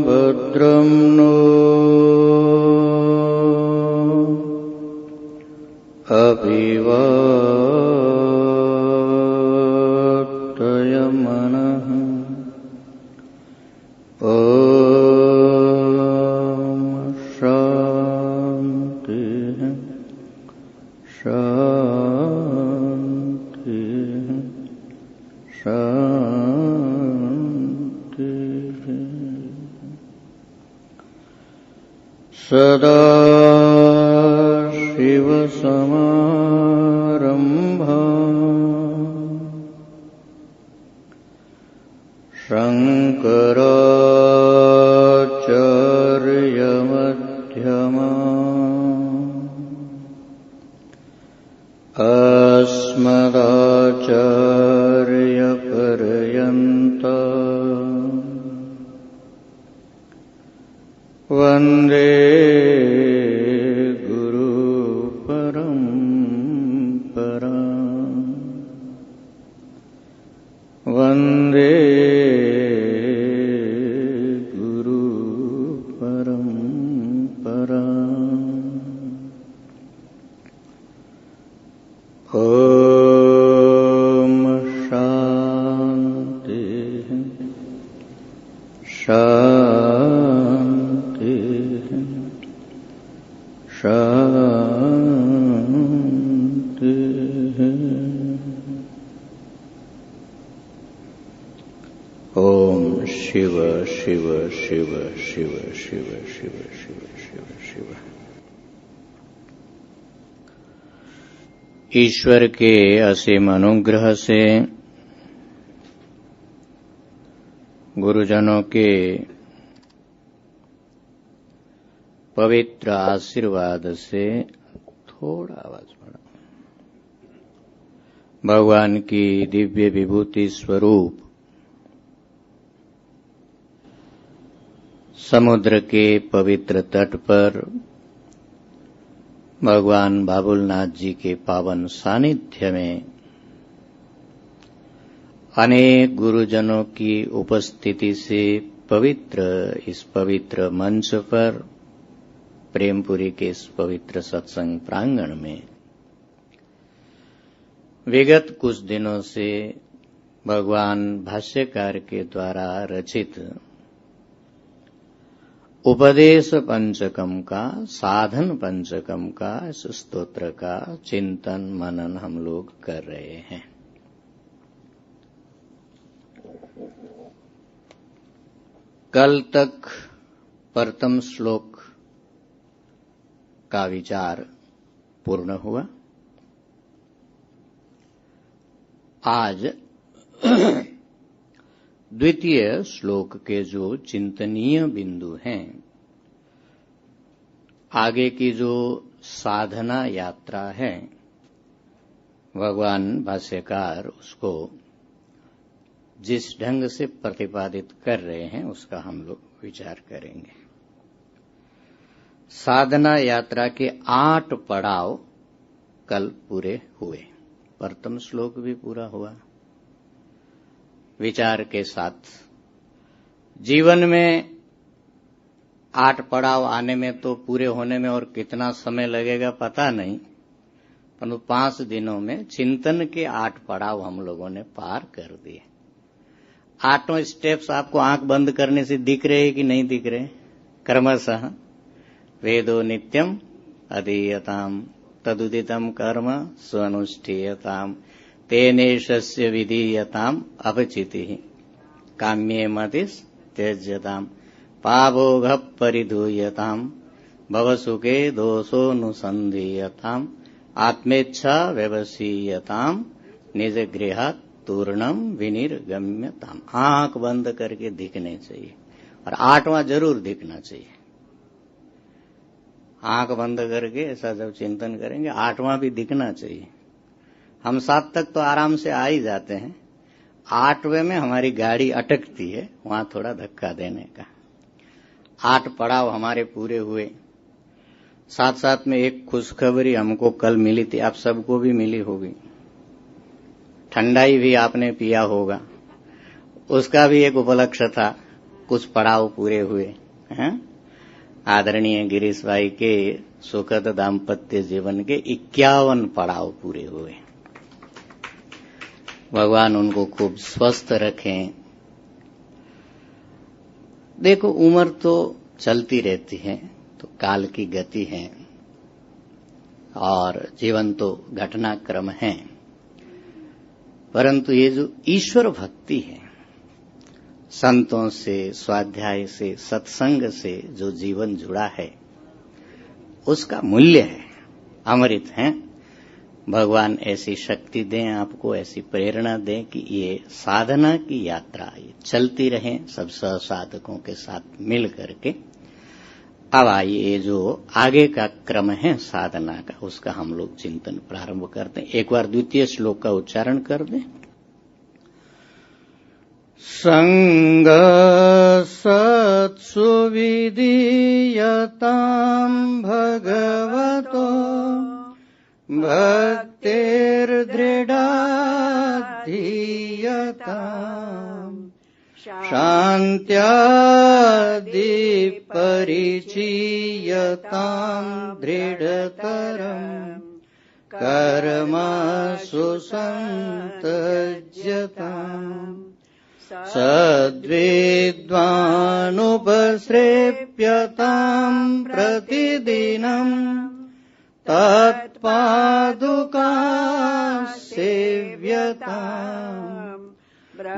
भद्रं नो अभिवादयमनः शांति शांति शांति। सदाशिवसमारम्भा शङ्कराचार्यमध्यमा अस्मदाचार्यपर्यन्ता वन्दे गुरुपरम्परा वन्दे गुरुपरम्परा। ॐ शान्ति शान्ति शान्ति। ओम शिव शिव शिव शिव शिव शिव शिव शिव शिव। ईश्वर के असीम अनुग्रह से, गुरुजनों के पवित्र आशीर्वाद से, थोड़ा आवाज बढ़ा, भगवान की दिव्य विभूति स्वरूप समुद्र के पवित्र तट पर भगवान बाबुलनाथ जी के पावन सानिध्य में अनेक गुरुजनों की उपस्थिति से पवित्र इस पवित्र मंच पर, प्रेमपुरी के इस पवित्र सत्संग प्रांगण में विगत कुछ दिनों से भगवान भाष्यकार के द्वारा रचित उपदेश पंचकम का, साधन पंचकम का, इस स्तोत्र का चिंतन मनन हम लोग कर रहे हैं। कल तक प्रथम श्लोक का विचार पूर्ण हुआ। आज द्वितीय श्लोक के जो चिंतनीय बिंदु हैं, आगे की जो साधना यात्रा है, भगवान भाष्यकार उसको जिस ढंग से प्रतिपादित कर रहे हैं उसका हम लोग विचार करेंगे। साधना यात्रा के 8 पड़ाव कल पूरे हुए, प्रथम श्लोक भी पूरा हुआ। विचार के साथ जीवन में 8 पड़ाव आने में तो पूरे होने में और कितना समय लगेगा पता नहीं, परंतु 5 दिनों में चिंतन के 8 पड़ाव हम लोगों ने पार कर दिए। 8 स्टेप्स आपको आंख बंद करने से दिख रहे हैं कि नहीं दिख रहे? क्रमशः वेदो नित्यम अधीयताम तदुदितम कर्म स्वनुष्ठीयताम तेनेशस्य विधीयताम अपचितिः काम्ये मतिस् त्यज्यताम पावोघ परिधूयताम भवसुखे दोषोऽनुसन्धीयताम आत्मेच्छा व्यवसीयताम निज गृहात् तूर्णम विनिर्गम्यताम। आंख बंद करके दिखने चाहिए और 8वां जरूर दिखना चाहिए। आंख बंद करके ऐसा जब चिंतन करेंगे 8वां भी दिखना चाहिए। हम 7 तक तो आराम से आ ही जाते हैं, 8वें में हमारी गाड़ी अटकती है, वहां थोड़ा धक्का देने का। 8 पड़ाव हमारे पूरे हुए। साथ साथ में एक खुशखबरी हमको कल मिली थी, आप सबको भी मिली होगी। ठंडाई भी आपने पिया होगा, उसका भी एक उपलक्ष्य था। कुछ पड़ाव पूरे हुए हैं। आदरणीय गिरीश भाई के सुखद दाम्पत्य जीवन के 51 पड़ाव पूरे हुए। भगवान उनको खूब स्वस्थ रखें। देखो, उम्र तो चलती रहती है, तो काल की गति है और जीवन तो घटनाक्रम है, परंतु ये जो ईश्वर भक्ति है, संतों से, स्वाध्याय से, सत्संग से जो जीवन जुड़ा है, उसका मूल्य है, अमृत है। भगवान ऐसी शक्ति दें आपको, ऐसी प्रेरणा दें कि ये साधना की यात्रा ये चलती रहे सब सहसाधकों के साथ मिल करके। अब आइए जो आगे का क्रम है साधना का, उसका हम लोग चिंतन प्रारंभ करते हैं। एक बार द्वितीय श्लोक का उच्चारण कर दें। संग सत्सु विधीयताम् भगवतो भक्तिर्दृढाधीयताम् शान्त्यादिपरिचीयताम् दृढतरम् कर्मसु सन्तज्यताम् सद्विद्वानुपसृप्यताम् प्रतिदिनम् तत्पादुकासेव्यताम्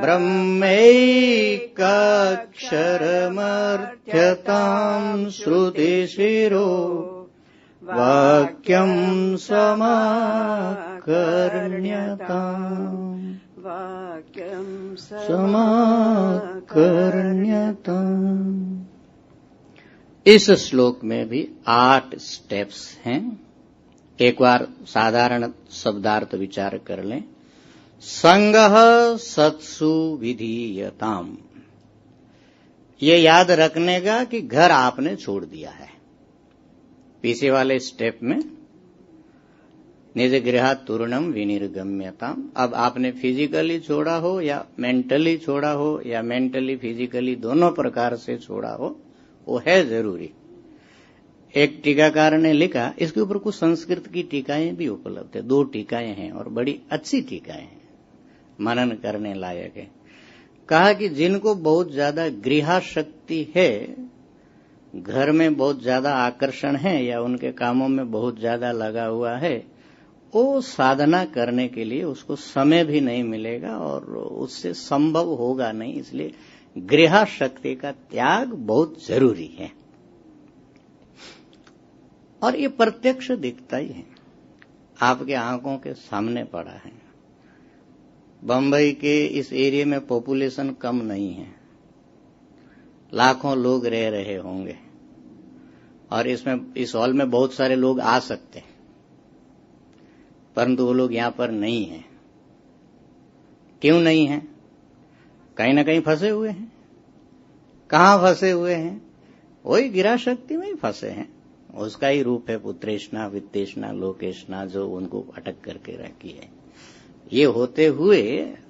ब्रह्मैकाक्षरमर्थ्यताम् श्रुतिशिरो वाक्यम् समाकर्ण्यताम् समाकर्ण्यताम्। इस श्लोक में भी 8 स्टेप्स हैं। एक बार साधारण शब्दार्थ विचार कर लें। संगः सत्सु विधीयताम्, ये याद रखने का कि घर आपने छोड़ दिया है। पीछे वाले स्टेप में निज गृहात् तूर्णम विनिर्गम्यताम्, अब आपने फिजिकली छोड़ा हो या मेंटली छोड़ा हो या मेंटली फिजिकली दोनों प्रकार से छोड़ा हो, वो है जरूरी। एक टीकाकार ने लिखा, इसके ऊपर कुछ संस्कृत की टीकाएं भी उपलब्ध है, 2 टीकाएं हैं और बड़ी अच्छी टीकाएं हैं, मनन करने लायक है। कहा कि जिनको बहुत ज्यादा गृहाशक्ति है, घर में बहुत ज्यादा आकर्षण है या उनके कामों में बहुत ज्यादा लगा हुआ है, वो साधना करने के लिए उसको समय भी नहीं मिलेगा और उससे संभव होगा नहीं। इसलिए गृहाशक्ति का त्याग बहुत जरूरी है और ये प्रत्यक्ष दिखता ही है, आपके आंखों के सामने पड़ा है। बंबई के इस एरिया में पॉपुलेशन कम नहीं है, लाखों लोग रह रहे होंगे और इस हॉल में बहुत सारे लोग आ सकते हैं, परंतु वो लोग यहां पर नहीं हैं। क्यों नहीं है? कहीं ना कहीं फंसे हुए हैं। कहां फंसे हुए हैं? वही गिराशक्ति में ही फंसे हैं। उसका ही रूप है पुत्रेष्णा, वित्तेष्णा, लोकेष्णा, जो उनको अटक करके रखी है। ये होते हुए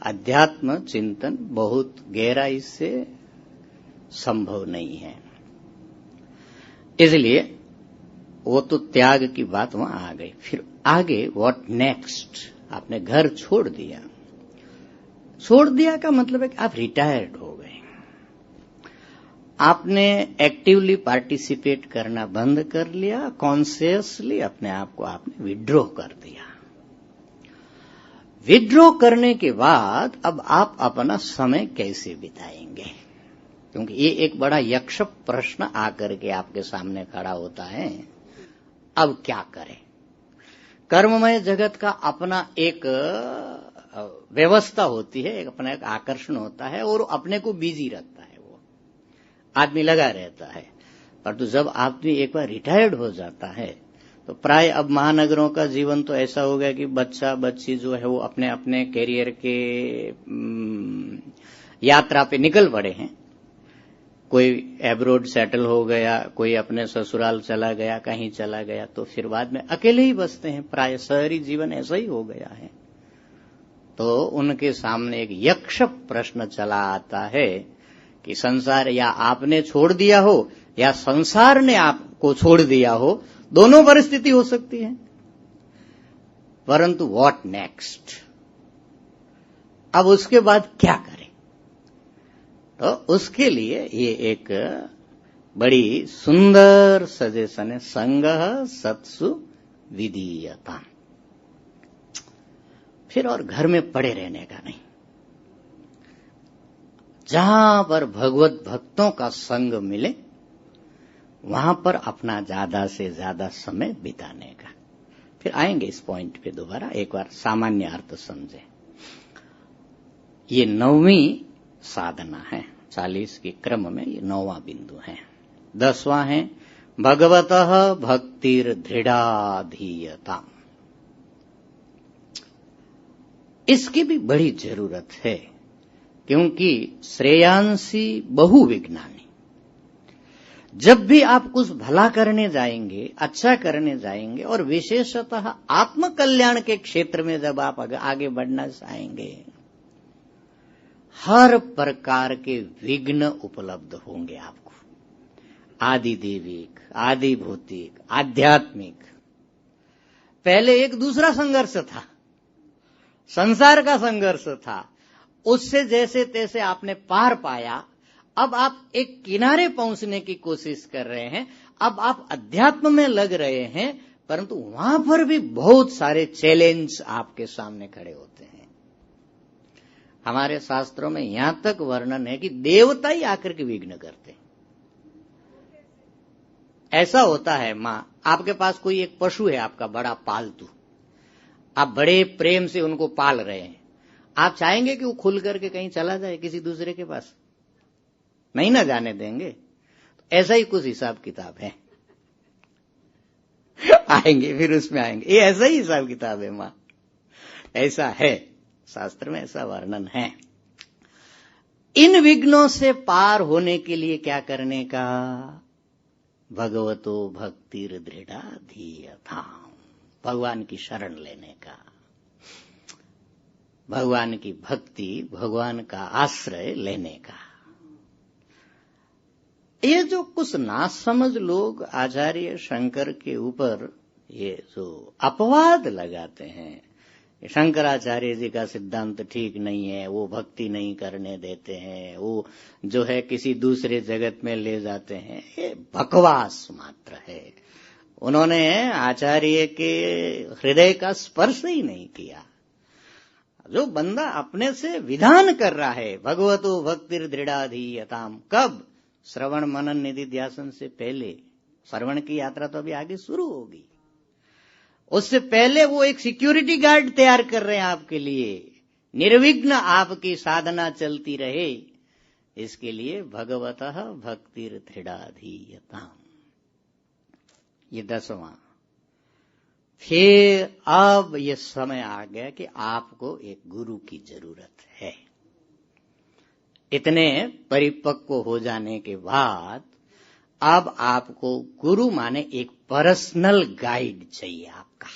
अध्यात्म चिंतन बहुत गहराई से संभव नहीं है। इसलिए वो तो त्याग की बात वहां आ गई। फिर आगे व्हाट नेक्स्ट? आपने घर छोड़ दिया। छोड़ दिया का मतलब है कि आप रिटायर्ड हो गए, आपने एक्टिवली पार्टिसिपेट करना बंद कर लिया, कॉन्शियसली अपने आप को आपने विड्रॉ कर दिया। विड्रॉ करने के बाद अब आप अपना समय कैसे बिताएंगे? क्योंकि ये एक बड़ा यक्ष प्रश्न आकर के आपके सामने खड़ा होता है। अब क्या करें? कर्ममय जगत का अपना एक व्यवस्था होती है, अपना एक आकर्षण होता है और अपने को बिजी रखता है, वो आदमी लगा रहता है। परंतु जब आदमी एक बार रिटायर्ड हो जाता है तो प्राय अब महानगरों का जीवन तो ऐसा हो गया कि बच्चा बच्ची जो है वो अपने अपने कैरियर के यात्रा पे निकल पड़े हैं। कोई एब्रोड सेटल हो गया, कोई अपने ससुराल चला गया, कहीं चला गया, तो फिर बाद में अकेले ही बसते हैं। प्राय शहरी जीवन ऐसा ही हो गया है। तो उनके सामने एक यक्ष प्रश्न चला आता है कि संसार या आपने छोड़ दिया हो या संसार ने आपको छोड़ दिया हो, दोनों परिस्थिति हो सकती है, परंतु व्हाट नेक्स्ट? अब उसके बाद क्या करें? तो उसके लिए ये एक बड़ी सुंदर सजेशन है, संगः सत्सु विधीयताम्। फिर और घर में पड़े रहने का नहीं, जहां पर भगवत भक्तों का संग मिले वहां पर अपना ज्यादा से ज्यादा समय बिताने का। फिर आएंगे इस पॉइंट पे दोबारा, एक बार सामान्य अर्थ समझे। ये 9वीं साधना है, 40 के क्रम में ये 9वां बिंदु है। 10वां है भगवतः भक्तिर दृढ़ाधीयता। इसकी भी बड़ी जरूरत है, क्योंकि श्रेयांसी बहुविज्ञानी, जब भी आप कुछ भला करने जाएंगे, अच्छा करने जाएंगे, और विशेषतः आत्मकल्याण के क्षेत्र में जब आप आगे बढ़ना चाहेंगे, हर प्रकार के विघ्न उपलब्ध होंगे आपको। आदि देविक, आदि भौतिक, आध्यात्मिक। पहले एक दूसरा संघर्ष था, संसार का संघर्ष था, उससे जैसे तैसे आपने पार पाया। अब आप एक किनारे पहुंचने की कोशिश कर रहे हैं, अब आप अध्यात्म में लग रहे हैं, परंतु वहां पर भी बहुत सारे चैलेंज आपके सामने खड़े होते हैं। हमारे शास्त्रों में यहां तक वर्णन है कि देवता ही आकर के विघ्न करते हैं। ऐसा होता है, मां, आपके पास कोई एक पशु है आपका बड़ा पालतू, आप बड़े प्रेम से उनको पाल रहे हैं, आप चाहेंगे कि वो खुल करके कहीं चला जाए किसी दूसरे के पास? नहीं ना जाने देंगे। तो ऐसा ही कुछ हिसाब किताब है। आएंगे, फिर उसमें आएंगे। ये ऐसा ही हिसाब किताब है मां, ऐसा है, शास्त्र में ऐसा वर्णन है। इन विघ्नों से पार होने के लिए क्या करने का? भगवतो भक्तिर दृढ़ाधीयताम्, भगवान की शरण लेने का, भगवान की भक्ति, भगवान का आश्रय लेने का। ये जो कुछ नासमझ लोग आचार्य शंकर के ऊपर ये जो अपवाद लगाते हैं, शंकराचार्य जी का सिद्धांत ठीक नहीं है, वो भक्ति नहीं करने देते हैं, वो जो है किसी दूसरे जगत में ले जाते हैं, ये बकवास मात्र है। उन्होंने आचार्य के हृदय का स्पर्श ही नहीं किया। जो बंदा अपने से विधान कर रहा है, भगवतो भक्तिर दृढ़ाधीयताम्, कब? श्रवण मनन निधि ध्यासन से पहले। श्रवण की यात्रा तो अभी आगे शुरू होगी, उससे पहले वो एक सिक्योरिटी गार्ड तैयार कर रहे हैं आपके लिए, निर्विघ्न आपकी साधना चलती रहे, इसके लिए भगवतः भक्तिर दृढ़ाधीयताम्। ये 10वां। फिर अब ये समय आ गया कि आपको एक गुरु की जरूरत है। इतने परिपक्व हो जाने के बाद अब आपको गुरु माने एक पर्सनल गाइड चाहिए आपका,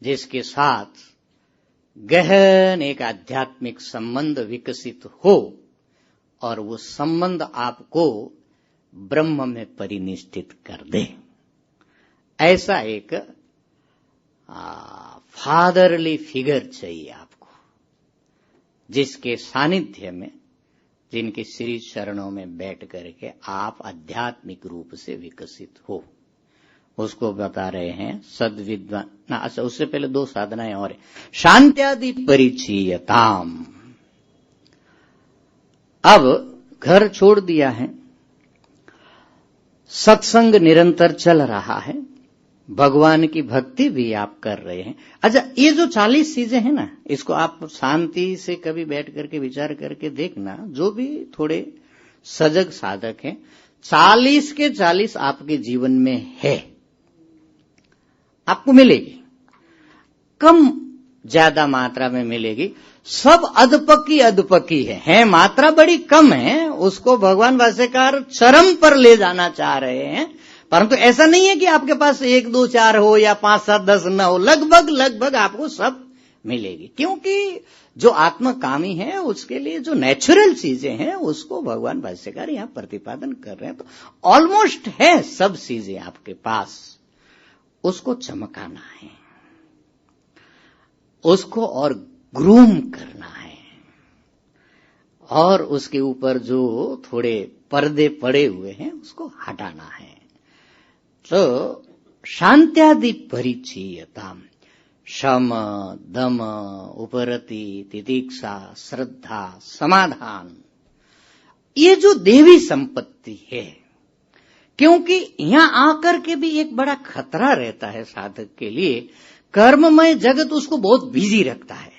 जिसके साथ गहन एक आध्यात्मिक संबंध विकसित हो और वो संबंध आपको ब्रह्म में परिनिष्ठित कर दे। ऐसा एक फादरली फिगर चाहिए आपको, जिसके सानिध्य में, जिनके श्री चरणों में बैठ करके आप आध्यात्मिक रूप से विकसित हो। उसको बता रहे हैं सद्विद्वान। अच्छा, उससे पहले 2 साधनाएं और है। शांत्यादि परिचीयताम। अब घर छोड़ दिया है, सत्संग निरंतर चल रहा है, भगवान की भक्ति भी आप कर रहे हैं। अच्छा, ये जो 40 चीजें हैं ना, इसको आप शांति से कभी बैठ करके विचार करके देखना। जो भी थोड़े सजग साधक हैं, 40 के 40 आपके जीवन में है, आपको मिलेगी, कम ज्यादा मात्रा में मिलेगी। सब अधपकी है, मात्रा बड़ी कम है, उसको भगवान भाष्यकार चरम पर ले जाना चाह रहे हैं। परंतु ऐसा नहीं है कि आपके पास 1 2 4 हो या 5 7 10 न हो, लगभग आपको सब मिलेगी। क्योंकि जो आत्मकामी है उसके लिए जो नेचुरल चीजें हैं उसको भगवान भाष्यकार यहां प्रतिपादन कर रहे हैं। तो ऑलमोस्ट है सब चीजें आपके पास, उसको चमकाना है, उसको और ग्रूम करना है, और उसके ऊपर जो थोड़े पर्दे पड़े हुए हैं उसको हटाना है। तो शांत्यादि परिचीयताम, शम दम उपरति तितिक्षा श्रद्धा समाधान, ये जो देवी संपत्ति है, क्योंकि यहां आकर के भी एक बड़ा खतरा रहता है साधक के लिए। कर्ममय जगत उसको बहुत बिजी रखता है,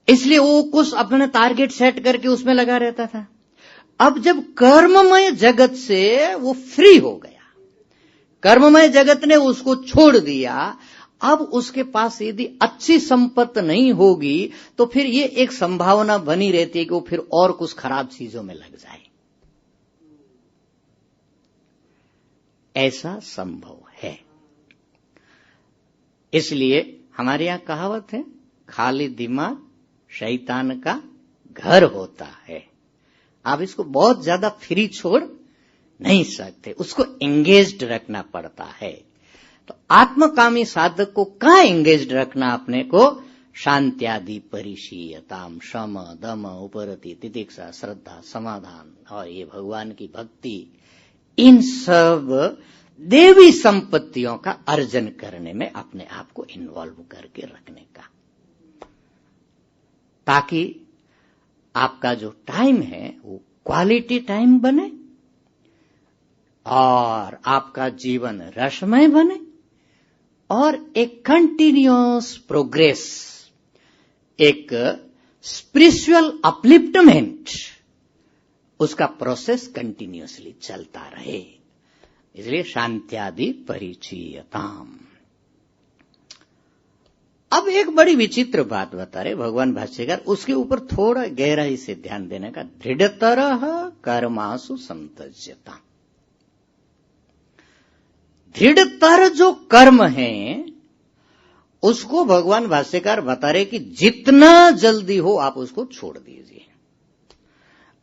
इसलिए वो कुछ अपने टारगेट सेट करके उसमें लगा रहता था। अब जब कर्ममय जगत से वो फ्री हो गया, कर्ममय जगत ने उसको छोड़ दिया, अब उसके पास यदि अच्छी संपत्ति नहीं होगी तो फिर ये एक संभावना बनी रहती है कि वो फिर और कुछ खराब चीजों में लग जाए। ऐसा संभव है। इसलिए हमारे यहां कहावत है, खाली दिमाग शैतान का घर होता है। आप इसको बहुत ज्यादा फ्री छोड़ नहीं सकते, उसको एंगेज्ड रखना पड़ता है। तो आत्मकामी साधक को कहां एंगेज्ड रखना अपने को? शांत्यादि परिशीयताम, शम दम उपरति तितिक्षा श्रद्धा समाधान, और ये भगवान की भक्ति, इन सब देवी संपत्तियों का अर्जन करने में अपने आप को इन्वॉल्व करके रखने का, ताकि आपका जो टाइम है वो क्वालिटी टाइम बने और आपका जीवन रसमय बने और एक कंटिन्यूअस प्रोग्रेस, एक स्पिरिचुअल अपलिफ्टमेंट, उसका प्रोसेस कंटिन्यूअसली चलता रहे। इसलिए शांत्यादि परिचीयताम। अब एक बड़ी विचित्र बात बता रहे भगवान भाष्यकार, उसके ऊपर थोड़ा गहराई से ध्यान देने का। दृढ़तरः कर्मासु संतज्यता, दृढ़तर जो कर्म है उसको भगवान भाष्यकार बता रहे कि जितना जल्दी हो आप उसको छोड़ दीजिए।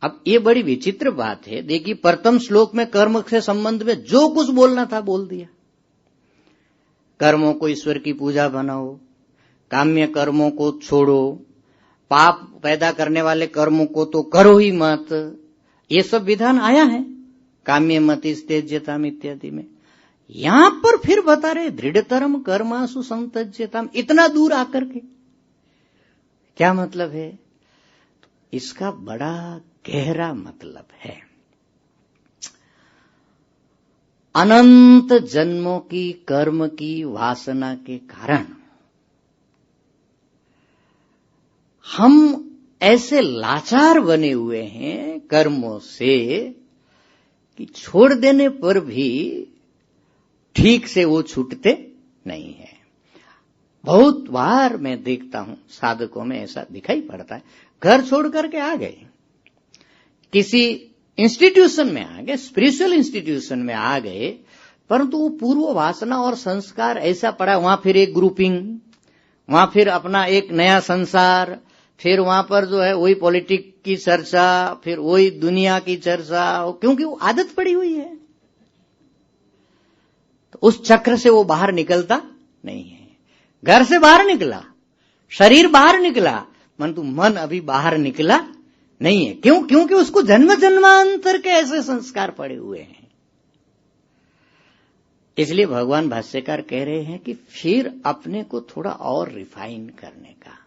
अब ये बड़ी विचित्र बात है। देखिए, प्रथम श्लोक में कर्म के संबंध में जो कुछ बोलना था बोल दिया। कर्मों को ईश्वर की पूजा बनाओ, काम्य कर्मों को छोड़ो, पाप पैदा करने वाले कर्मों को तो करो ही मत, ये सब विधान आया है काम्य मति त्यज्यताम इत्यादि में। यहां पर फिर बता रहे दृढ़तरम कर्मासु संतज्यताम, इतना दूर आकर के क्या मतलब है? तो इसका बड़ा गहरा मतलब है। अनंत जन्मों की कर्म की वासना के कारण हम ऐसे लाचार बने हुए हैं कर्मों से कि छोड़ देने पर भी ठीक से वो छूटते नहीं है। बहुत बार मैं देखता हूं साधकों में ऐसा दिखाई पड़ता है, घर छोड़ करके आ गए, किसी इंस्टीट्यूशन में आ गए, स्पिरिचुअल इंस्टीट्यूशन में आ गए, परंतु वो पूर्व वासना और संस्कार ऐसा पड़ा, वहां फिर एक ग्रुपिंग, वहां फिर अपना एक नया संसार, फिर वहां पर जो है वही पॉलिटिक की चर्चा, फिर वही दुनिया की चर्चा, क्योंकि वो आदत पड़ी हुई है। तो उस चक्र से वो बाहर निकलता नहीं है। घर से बाहर निकला, शरीर बाहर निकला, परंतु मन अभी बाहर निकला नहीं है। क्यों? क्योंकि उसको जन्म जन्मांतर के ऐसे संस्कार पड़े हुए हैं। इसलिए भगवान भाष्यकार कह रहे हैं कि फिर अपने को थोड़ा और रिफाइन करने का,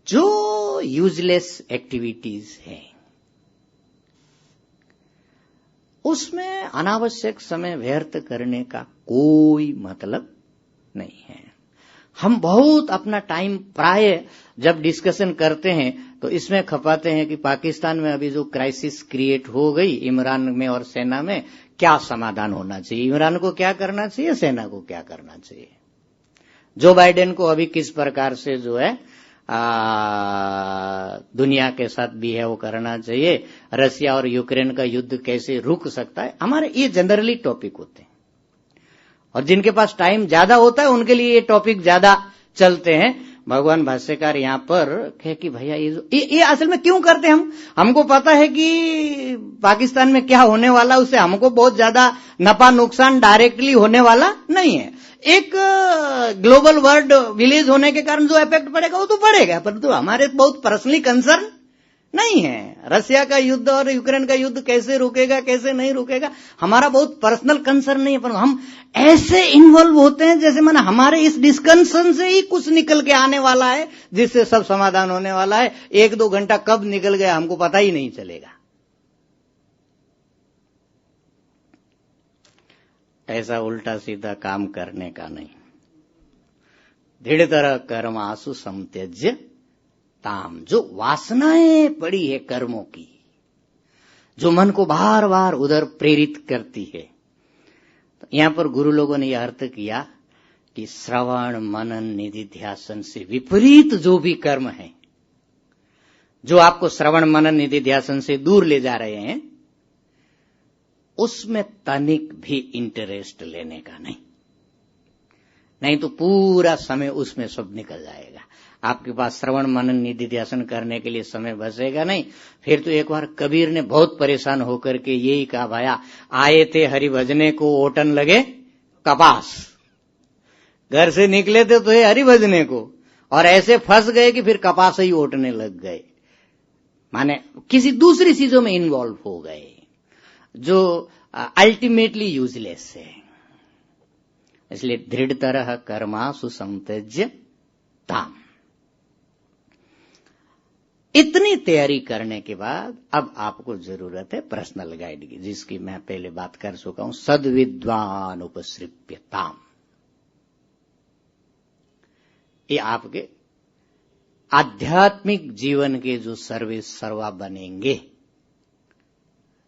जो यूजलेस एक्टिविटीज हैं उसमें अनावश्यक समय व्यर्थ करने का कोई मतलब नहीं है। हम बहुत अपना टाइम प्राय जब डिस्कशन करते हैं तो इसमें खपाते हैं कि पाकिस्तान में अभी जो क्राइसिस क्रिएट हो गई इमरान में और सेना में, क्या समाधान होना चाहिए, इमरान को क्या करना चाहिए, सेना को क्या करना चाहिए, जो बाइडेन को अभी किस प्रकार से जो है दुनिया के साथ बिहेव करना चाहिए, रसिया और यूक्रेन का युद्ध कैसे रुक सकता है, हमारे ये जनरली टॉपिक होते हैं। और जिनके पास टाइम ज्यादा होता है उनके लिए ये टॉपिक ज्यादा चलते हैं। भगवान भाष्यकार यहाँ पर कहे कि भैया ये असल में क्यों करते हैं हमको पता है कि पाकिस्तान में क्या होने वाला, उससे हमको बहुत ज्यादा नफा नुकसान डायरेक्टली होने वाला नहीं है। एक ग्लोबल वर्ल्ड विलेज होने के कारण जो इफेक्ट पड़ेगा वो तो पड़ेगा, परंतु हमारे बहुत पर्सनली कंसर्न नहीं है। रसिया का युद्ध और यूक्रेन का युद्ध कैसे रुकेगा कैसे नहीं रुकेगा हमारा बहुत पर्सनल कंसर्न नहीं है, पर हम ऐसे इन्वॉल्व होते हैं जैसे माने हमारे इस डिस्कशन से ही कुछ निकल के आने वाला है जिससे सब समाधान होने वाला है। 1-2 घंटा कब निकल गया हमको पता ही नहीं चलेगा। ऐसा उल्टा सीधा काम करने का नहीं। दृढ़तर कर्म आसु समत्यज्य ताम, जो वासनाएं पड़ी है कर्मों की, जो मन को बार बार उधर प्रेरित करती है, तो यहां पर गुरु लोगों ने यह अर्थ किया कि श्रवण मनन निधिध्यासन से विपरीत जो भी कर्म है, जो आपको श्रवण मनन निधिध्यासन से दूर ले जा रहे हैं, उसमें तनिक भी इंटरेस्ट लेने का नहीं तो पूरा समय उसमें सब निकल जाएगा। आपके पास श्रवण मनन निधिध्यासन करने के लिए समय बचेगा नहीं। फिर तो एक बार कबीर ने बहुत परेशान होकर के यही कहा, भाया आए थे हरि भजने को ओटन लगे कपास, घर से निकले थे तो ये हरि भजने को और ऐसे फंस गए कि फिर कपास ही ओटने लग गए, माने किसी दूसरी चीजों में इन्वॉल्व हो गए जो अल्टीमेटली यूजलेस है। इसलिए दृढ़तर कर्मासु संत्यज्य ताम। इतनी तैयारी करने के बाद अब आपको जरूरत है पर्सनल गाइड की, जिसकी मैं पहले बात कर चुका हूं, सद्विद्वान उपसृप्यताम। ये आपके आध्यात्मिक जीवन के जो सर्वे सर्वा बनेंगे,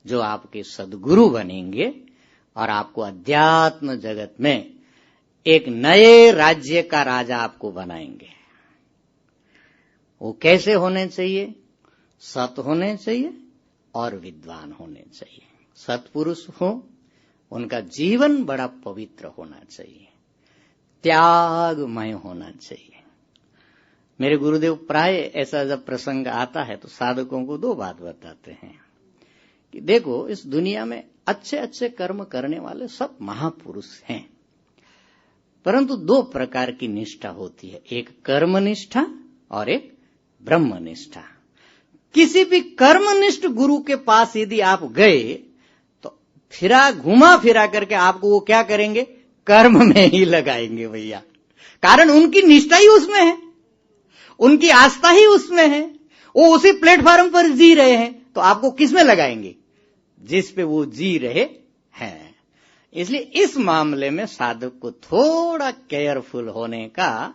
जो आपके सद्गुरु बनेंगे और आपको अध्यात्म जगत में एक नए राज्य का राजा आपको बनाएंगे। वो कैसे होने चाहिए? सत होने चाहिए और विद्वान होने चाहिए। सत्पुरुष हो, उनका जीवन बड़ा पवित्र होना चाहिए, त्यागमय होना चाहिए। मेरे गुरुदेव प्राय ऐसा जब प्रसंग आता है तो साधकों को 2 बात बताते हैं कि देखो, इस दुनिया में अच्छे अच्छे कर्म करने वाले सब महापुरुष हैं, परंतु 2 प्रकार की निष्ठा होती है, एक कर्मनिष्ठा और एक ब्रह्मनिष्ठा। किसी भी कर्मनिष्ठ गुरु के पास यदि आप गए तो घुमा फिरा करके आपको वो क्या करेंगे? कर्म में ही लगाएंगे भैया, कारण उनकी निष्ठा ही उसमें है, उनकी आस्था ही उसमें है, वो उसी प्लेटफॉर्म पर जी रहे हैं, तो आपको किसमें लगाएंगे? जिस पे वो जी रहे हैं। इसलिए इस मामले में साधक को थोड़ा केयरफुल होने का,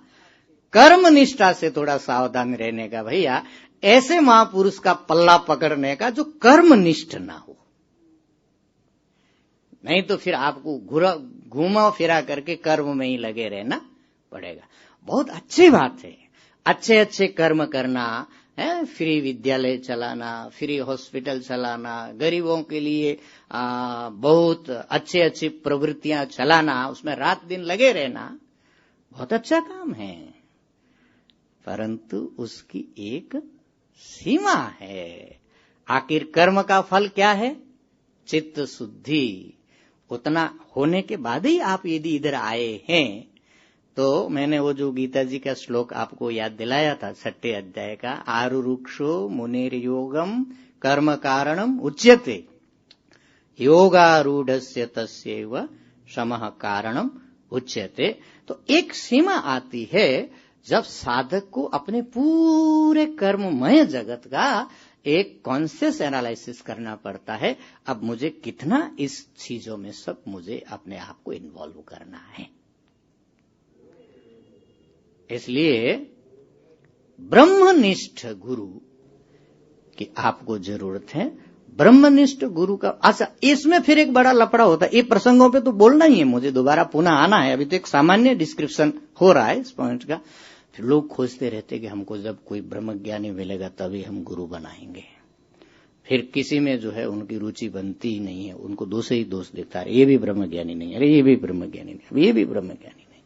कर्म निष्ठा से थोड़ा सावधान रहने का भैया, ऐसे महापुरुष का पल्ला पकड़ने का जो कर्मनिष्ठ ना हो, नहीं तो फिर आपको घुमा फिरा करके कर्म में ही लगे रहना पड़ेगा। बहुत अच्छी बात है अच्छे अच्छे कर्म करना है, फ्री विद्यालय चलाना, फ्री हॉस्पिटल चलाना, गरीबों के लिए बहुत अच्छी अच्छी प्रवृत्तियां चलाना, उसमें रात दिन लगे रहना बहुत अच्छा काम है, परंतु उसकी एक सीमा है। आखिर कर्म का फल क्या है? चित्त शुद्धि। उतना होने के बाद ही आप यदि इधर आए हैं तो मैंने वो जो गीता जी का श्लोक आपको याद दिलाया था 6 अध्याय का, आरुरुक्षो मुनेर योगम कर्म कारणम उच्यते योगारूढ़स्य तस्यैव शमः कारणम उच्यते। तो एक सीमा आती है जब साधक को अपने पूरे कर्ममय जगत का एक कॉन्शियस एनालिसिस करना पड़ता है, अब मुझे कितना इस चीजों में सब मुझे अपने आप को इन्वॉल्व करना है। इसलिए ब्रह्मनिष्ठ गुरु की आपको जरूरत है। ब्रह्मनिष्ठ गुरु का, अच्छा इसमें फिर एक बड़ा लफड़ा होता है। ये प्रसंगों पे तो बोलना ही है, मुझे दोबारा पुनः आना है। अभी तो एक सामान्य डिस्क्रिप्शन हो रहा है इस पॉइंट का। फिर लोग खोजते रहते कि हमको जब कोई ब्रह्मज्ञानी मिलेगा तभी हम गुरु बनाएंगे। फिर किसी में जो है उनकी रुचि बनती ही नहीं है, उनको दोष ही दोष देता है, ये भी ब्रह्मज्ञानी नहीं, अरे ये भी ब्रह्मज्ञानी नहीं, अब ये भी ब्रह्मज्ञानी नहीं।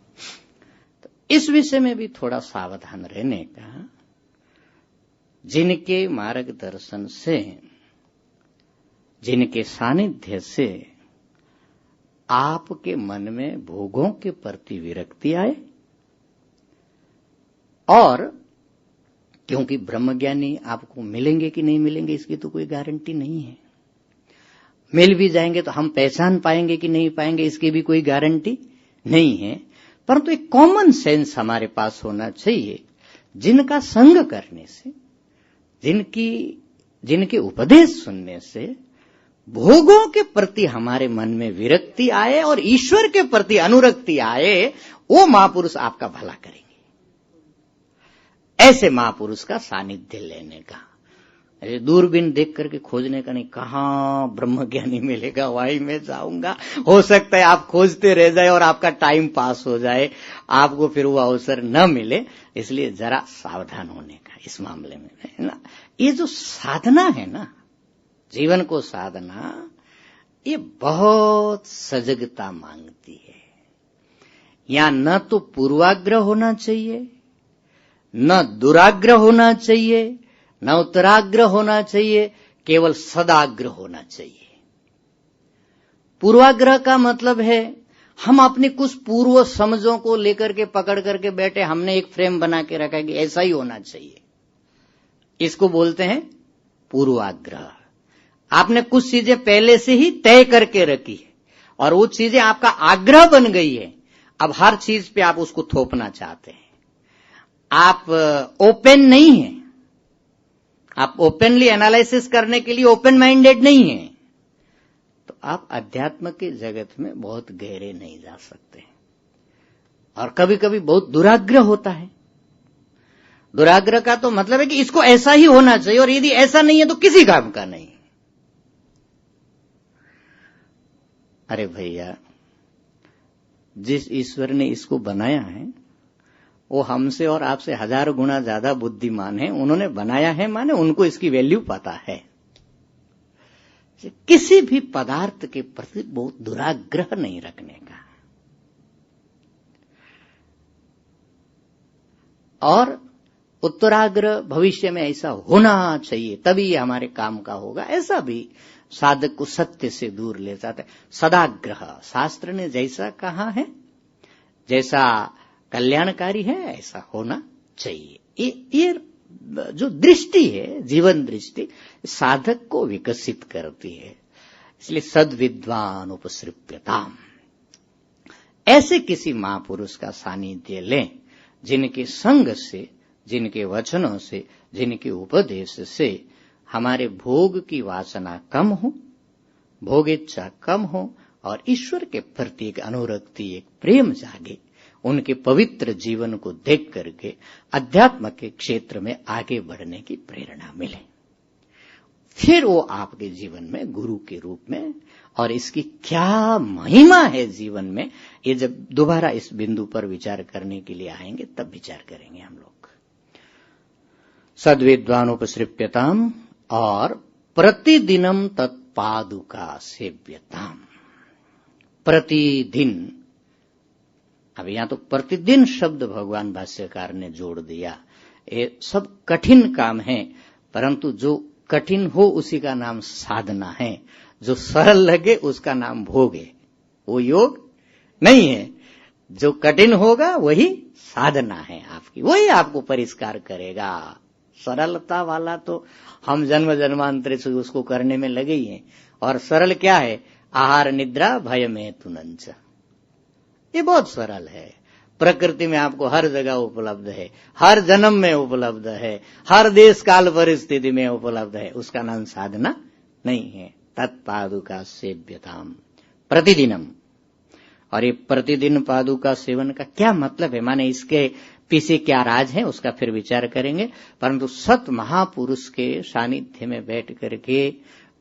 तो इस विषय में भी थोड़ा सावधान रहने का। जिनके मार्गदर्शन से, जिनके सानिध्य से आपके मन में भोगों के प्रति विरक्ति आए, और क्योंकि ब्रह्मज्ञानी आपको मिलेंगे कि नहीं मिलेंगे इसकी तो कोई गारंटी नहीं है। मिल भी जाएंगे तो हम पहचान पाएंगे कि नहीं पाएंगे इसकी भी कोई गारंटी नहीं है। परंतु एक कॉमन सेंस हमारे पास होना चाहिए, जिनका संग करने से, जिनके उपदेश सुनने से भोगों के प्रति हमारे मन में विरक्ति आए और ईश्वर के प्रति अनुरक्ति आए, वो महापुरुष आपका भला करेंगे। ऐसे महापुरुष का सानिध्य लेने का, अरे दूरबीन देख करके खोजने का नहीं, कहां ब्रह्मज्ञानी मिलेगा वहीं मैं जाऊंगा। हो सकता है आप खोजते रह जाए और आपका टाइम पास हो जाए, आपको फिर वो अवसर न मिले। इसलिए जरा सावधान होने का इस मामले में, है ना। ये जो साधना है ना, जीवन को साधना, ये बहुत सजगता मांगती है। यहां न तो पूर्वाग्रह होना चाहिए, न दुराग्रह होना चाहिए, न उत्तराग्रह होना चाहिए, केवल सदाग्रह होना चाहिए। पूर्वाग्रह का मतलब है हम अपनी कुछ पूर्व समझों को लेकर के पकड़ करके बैठे, हमने एक फ्रेम बना के रखा है कि ऐसा ही होना चाहिए, इसको बोलते हैं पूर्वाग्रह। आपने कुछ चीजें पहले से ही तय करके रखी है और वो चीजें आपका आग्रह बन गई है, अब हर चीज पे आप उसको थोपना चाहते हैं। आप ओपन नहीं हैं, आप ओपनली एनालिसिस करने के लिए ओपन माइंडेड नहीं हैं, तो आप अध्यात्म के जगत में बहुत गहरे नहीं जा सकते। और कभी कभी बहुत दुराग्रह होता है। दुराग्रह का तो मतलब है कि इसको ऐसा ही होना चाहिए और यदि ऐसा नहीं है तो किसी काम का नहीं। अरे भैया, जिस ईश्वर ने इसको बनाया है वो हमसे और आपसे 1000 गुना ज्यादा बुद्धिमान है। उन्होंने बनाया है माने उनको इसकी वैल्यू पता है। किसी भी पदार्थ के प्रति बहुत दुराग्रह नहीं रखने का। और उत्तराग्रह, भविष्य में ऐसा होना चाहिए तभी ये हमारे काम का होगा, ऐसा भी साधक को सत्य से दूर ले जाता है। सदाग्रह, शास्त्र ने जैसा कहा है, जैसा कल्याणकारी है, ऐसा होना चाहिए। ये जो दृष्टि है, जीवन दृष्टि, साधक को विकसित करती है। इसलिए सद्विद्वान उपसृप्यताम, ऐसे किसी महापुरुष का सानिध्य लें जिनके संग से, जिनके वचनों से, जिनके उपदेश से हमारे भोग की वासना कम हो, भोग इच्छा कम हो और ईश्वर के प्रति एक अनुरक्ति, एक प्रेम जागे। उनके पवित्र जीवन को देख करके अध्यात्म के क्षेत्र में आगे बढ़ने की प्रेरणा मिले। फिर वो आपके जीवन में गुरु के रूप में, और इसकी क्या महिमा है जीवन में, ये जब दोबारा इस बिंदु पर विचार करने के लिए आएंगे तब विचार करेंगे हम लोग। सद्विद्वान उपसृप्यताम और प्रतिदिनम तत्पादुका सेव्यताम। प्रतिदिन, अब यहां तो प्रतिदिन शब्द भगवान भाष्यकार ने जोड़ दिया। ये सब कठिन काम है, परंतु जो कठिन हो उसी का नाम साधना है, जो सरल लगे उसका नाम भोग है, वो योग नहीं है। जो कठिन होगा वही साधना है आपकी, वही आपको परिष्कार करेगा। सरलता वाला तो हम जन्म जन्मांतर से उसको करने में लगे ही हैं। और सरल क्या है? आहार निद्रा भय में तुनंच, ये बहुत सरल है। प्रकृति में आपको हर जगह उपलब्ध है, हर जन्म में उपलब्ध है, हर देश काल परिस्थिति में उपलब्ध है, उसका नाम साधना नहीं है। तत्पादुका सेव्यताम प्रतिदिनम। और ये प्रतिदिन पादुका सेवन का क्या मतलब है? माने इसके पीछे क्या राज है उसका फिर विचार करेंगे, परंतु सत महापुरुष के सानिध्य में बैठ करके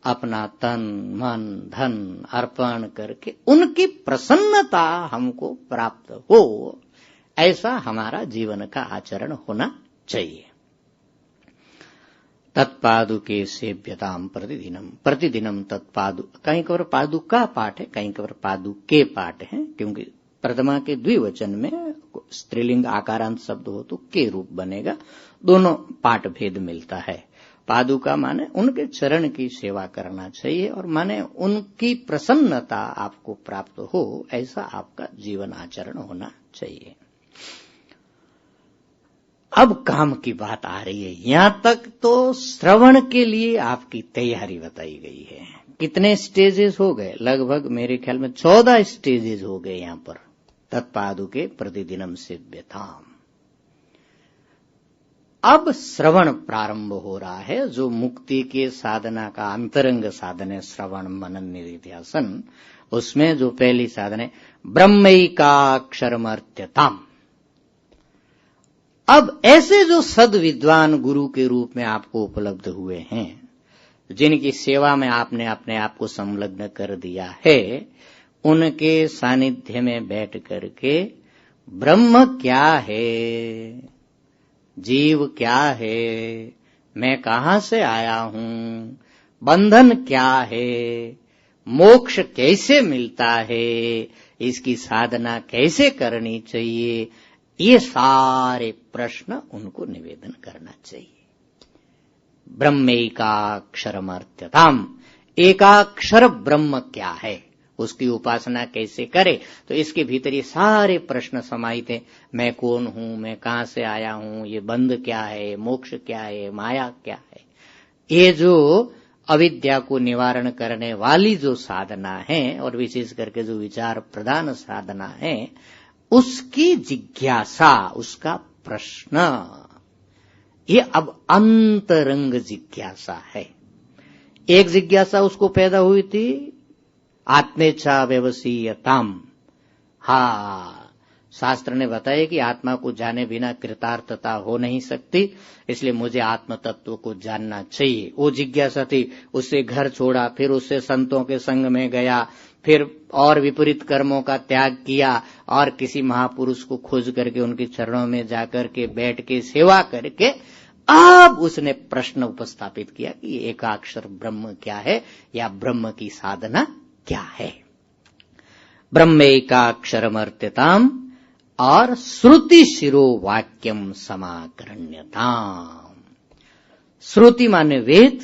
अपना तन मन धन अर्पण करके उनकी प्रसन्नता हमको प्राप्त हो, ऐसा हमारा जीवन का आचरण होना चाहिए। तत्पादुके सेव्यताम प्रतिदिनम, प्रतिदिनम तत्पादु, कहीं कवर पादुका पाठ है, कहीं कवर पादुके पाठ है, क्योंकि प्रथमा के द्विवचन में स्त्रीलिंग आकारांत शब्द हो तो के रूप बनेगा, दोनों पाठ भेद मिलता है। पादुका माने उनके चरण की सेवा करना चाहिए, और माने उनकी प्रसन्नता आपको प्राप्त हो, ऐसा आपका जीवन आचरण होना चाहिए। अब काम की बात आ रही है। यहां तक तो श्रवण के लिए आपकी तैयारी बताई गई है। कितने स्टेजेस हो गए? लगभग मेरे ख्याल में 14 स्टेजेस हो गए यहां पर। तत्पादुके प्रतिदिनम सेव्यताम। अब श्रवण प्रारंभ हो रहा है, जो मुक्ति के साधना का अंतरंग साधन है, श्रवण मनन निधिध्यासन। उसमें जो पहली साधन है ब्रह्मैकाक्षरमर्त्यताम। अब ऐसे जो सद विद्वान गुरु के रूप में आपको उपलब्ध हुए हैं, जिनकी सेवा में आपने अपने आप को संलग्न कर दिया है, उनके सानिध्य में बैठ करके ब्रह्म क्या है, जीव क्या है, मैं कहां से आया हूं, बंधन क्या है, मोक्ष कैसे मिलता है, इसकी साधना कैसे करनी चाहिए, ये सारे प्रश्न उनको निवेदन करना चाहिए। ब्रह्मैकाक्षरमर्त्यताम, एकाक्षर ब्रह्म क्या है, उसकी उपासना कैसे करे, तो इसके भीतर ये सारे प्रश्न समाहित हैं। मैं कौन हूं, मैं कहां से आया हूं, ये बंध क्या है, मोक्ष क्या है, माया क्या है, ये जो अविद्या को निवारण करने वाली जो साधना है, और विशेष करके जो विचार प्रधान साधना है, उसकी जिज्ञासा, उसका प्रश्न, ये अब अंतरंग जिज्ञासा है। एक जिज्ञासा उसको पैदा हुई थी आत्मेच्छा व्यवसीयताम। शास्त्र ने बताया कि आत्मा को जाने बिना कृतार्थता हो नहीं सकती, इसलिए मुझे आत्म तत्व को जानना चाहिए। वो जिज्ञासा थी। उससे घर छोड़ा, फिर उससे संतों के संग में गया, फिर और विपरीत कर्मों का त्याग किया, और किसी महापुरुष को खोज करके उनके चरणों में जाकर के बैठ के सेवा करके अब उसने प्रश्न उपस्थापित किया कि एकाक्षर ब्रह्म क्या है, या ब्रह्म की साधना क्या है। ब्रह्मैकाक्षरमर्त्यताम और श्रुति शिरो वाक्यम समाकरण्यताम। श्रुति माने वेद,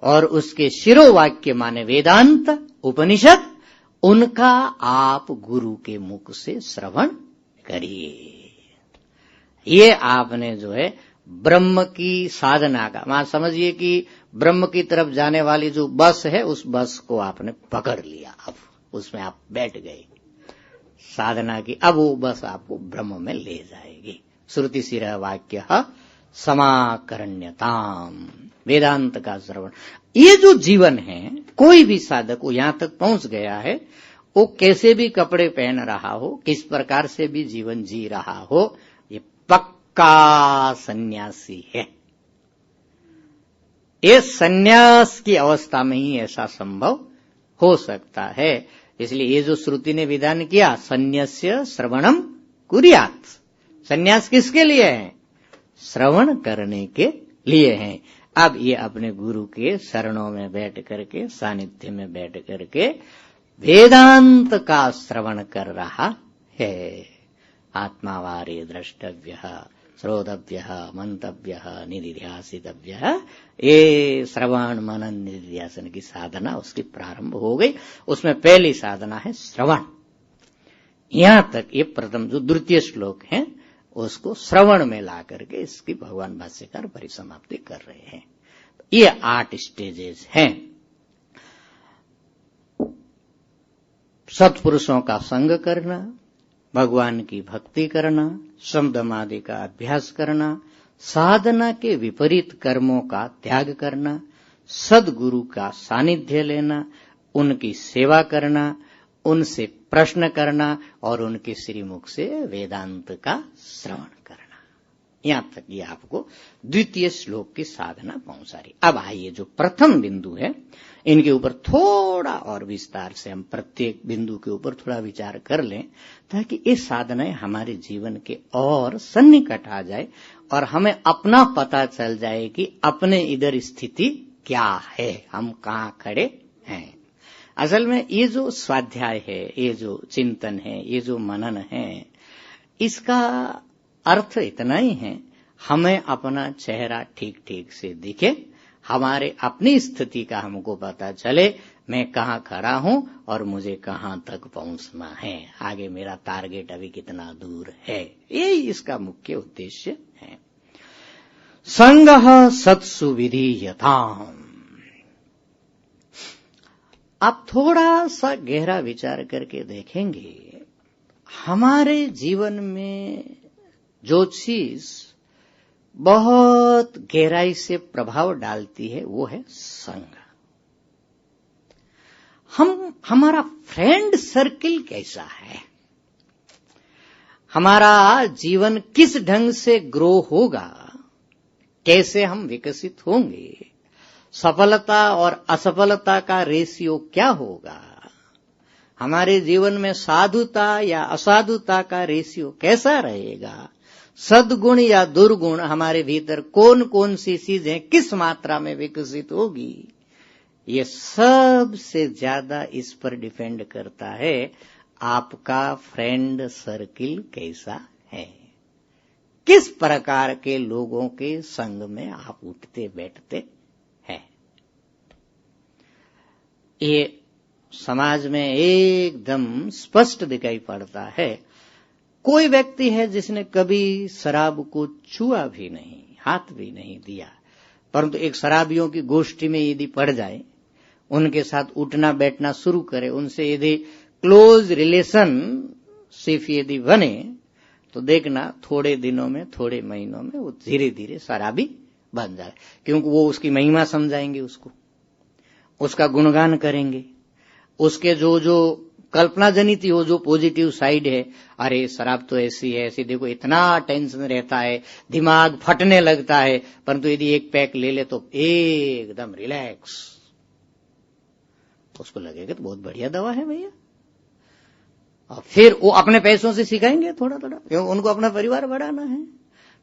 और उसके शिरो वाक्य माने वेदांत उपनिषद, उनका आप गुरु के मुख से श्रवण करिए। ये आपने जो है ब्रह्म की साधना का, वहां समझिए कि ब्रह्म की तरफ जाने वाली जो बस है, उस बस को आपने पकड़ लिया, अब उसमें आप बैठ गए साधना की। अब वो बस आपको ब्रह्म में ले जाएगी। श्रुति शिर वाक्य समाकरण्यताम, वेदांत का श्रवण। ये जो जीवन है, कोई भी साधक वो यहां तक पहुंच गया है, वो कैसे भी कपड़े पहन रहा हो, किस प्रकार से भी जीवन जी रहा हो, ये पक्का सन्यासी है। ये सन्यास की अवस्था में ही ऐसा संभव हो सकता है। इसलिए ये जो श्रुति ने विधान किया, सन्यस्य श्रवणम कुर्यात्, सन्यास किसके लिए है? श्रवण करने के लिए है। अब ये अपने गुरु के शरणों में बैठ करके, सानिध्य में बैठ करके वेदांत का श्रवण कर रहा है। आत्मावारे द्रष्टव्य श्रोतव्य मंतव्य निधिध्यासितव्य, ये श्रवण मनन निधिध्यासन की साधना उसकी प्रारंभ हो गई। उसमें पहली साधना है श्रवण। यहां तक ये प्रथम जो द्वितीय श्लोक है, उसको श्रवण में ला करके इसकी भगवान भाष्यकार परिसमाप्ति कर रहे हैं। ये 8 स्टेजेस हैं। सत्पुरुषों का संग करना, भगवान की भक्ति करना, शब्दमादि का अभ्यास करना, साधना के विपरीत कर्मों का त्याग करना, सद्गुरु का सानिध्य लेना, उनकी सेवा करना, उनसे प्रश्न करना और उनके श्रीमुख से वेदांत का श्रवण करना। यहां तक ये आपको द्वितीय श्लोक की साधना पहुंचा रही। अब आइए जो प्रथम बिंदु है, इनके ऊपर थोड़ा और विस्तार से हम प्रत्येक बिंदु के ऊपर थोड़ा विचार कर लें, ताकि ये साधनाएं हमारे जीवन के और सन्निकट आ जाए और हमें अपना पता चल जाए कि अपने इधर स्थिति क्या है, हम कहाँ खड़े हैं। असल में ये जो स्वाध्याय है, ये जो चिंतन है, ये जो मनन है, इसका अर्थ इतना ही है, हमें अपना चेहरा ठीक ठीक से दिखे, हमारे अपनी स्थिति का हमको पता चले, मैं कहाँ खड़ा हूं और मुझे कहाँ तक पहुंचना है, आगे मेरा टारगेट अभी कितना दूर है। यही इसका मुख्य उद्देश्य है। संगः सत्सु विधीयताम्। आप थोड़ा सा गहरा विचार करके देखेंगे, हमारे जीवन में जो चीज बहुत गहराई से प्रभाव डालती है वो है संग। हमारा फ्रेंड सर्किल कैसा है, हमारा जीवन किस ढंग से ग्रो होगा, कैसे हम विकसित होंगे, सफलता और असफलता का रेशियो क्या होगा, हमारे जीवन में साधुता या असाधुता का रेशियो कैसा रहेगा, सद्गुण या दुर्गुण हमारे भीतर कौन कौन सी चीजें किस मात्रा में विकसित होगी, ये सबसे ज्यादा इस पर डिपेंड करता है आपका फ्रेंड सर्किल कैसा है, किस प्रकार के लोगों के संग में आप उठते बैठते हैं। ये समाज में एकदम स्पष्ट दिखाई पड़ता है। कोई व्यक्ति है जिसने कभी शराब को छुआ भी नहीं, हाथ भी नहीं दिया, परंतु एक शराबियों की गोष्ठी में यदि पड़ जाए, उनके साथ उठना बैठना शुरू करे, उनसे यदि क्लोज रिलेशनशिप यदि बने, तो देखना थोड़े दिनों में, थोड़े महीनों में वो धीरे धीरे शराबी बन जाए, क्योंकि वो उसकी महिमा समझाएंगे, उसको उसका गुणगान करेंगे, उसके जो जो कल्पना जनित हो, जो पॉजिटिव साइड है, अरे शराब तो ऐसी है, ऐसी देखो, इतना टेंशन रहता है, दिमाग फटने लगता है, परंतु यदि एक पैक ले ले तो एकदम रिलैक्स, उसको लगेगा तो बहुत बढ़िया दवा है भैया। और फिर वो अपने पैसों से सिखाएंगे थोड़ा थोड़ा, क्योंकि उनको अपना परिवार बढ़ाना है।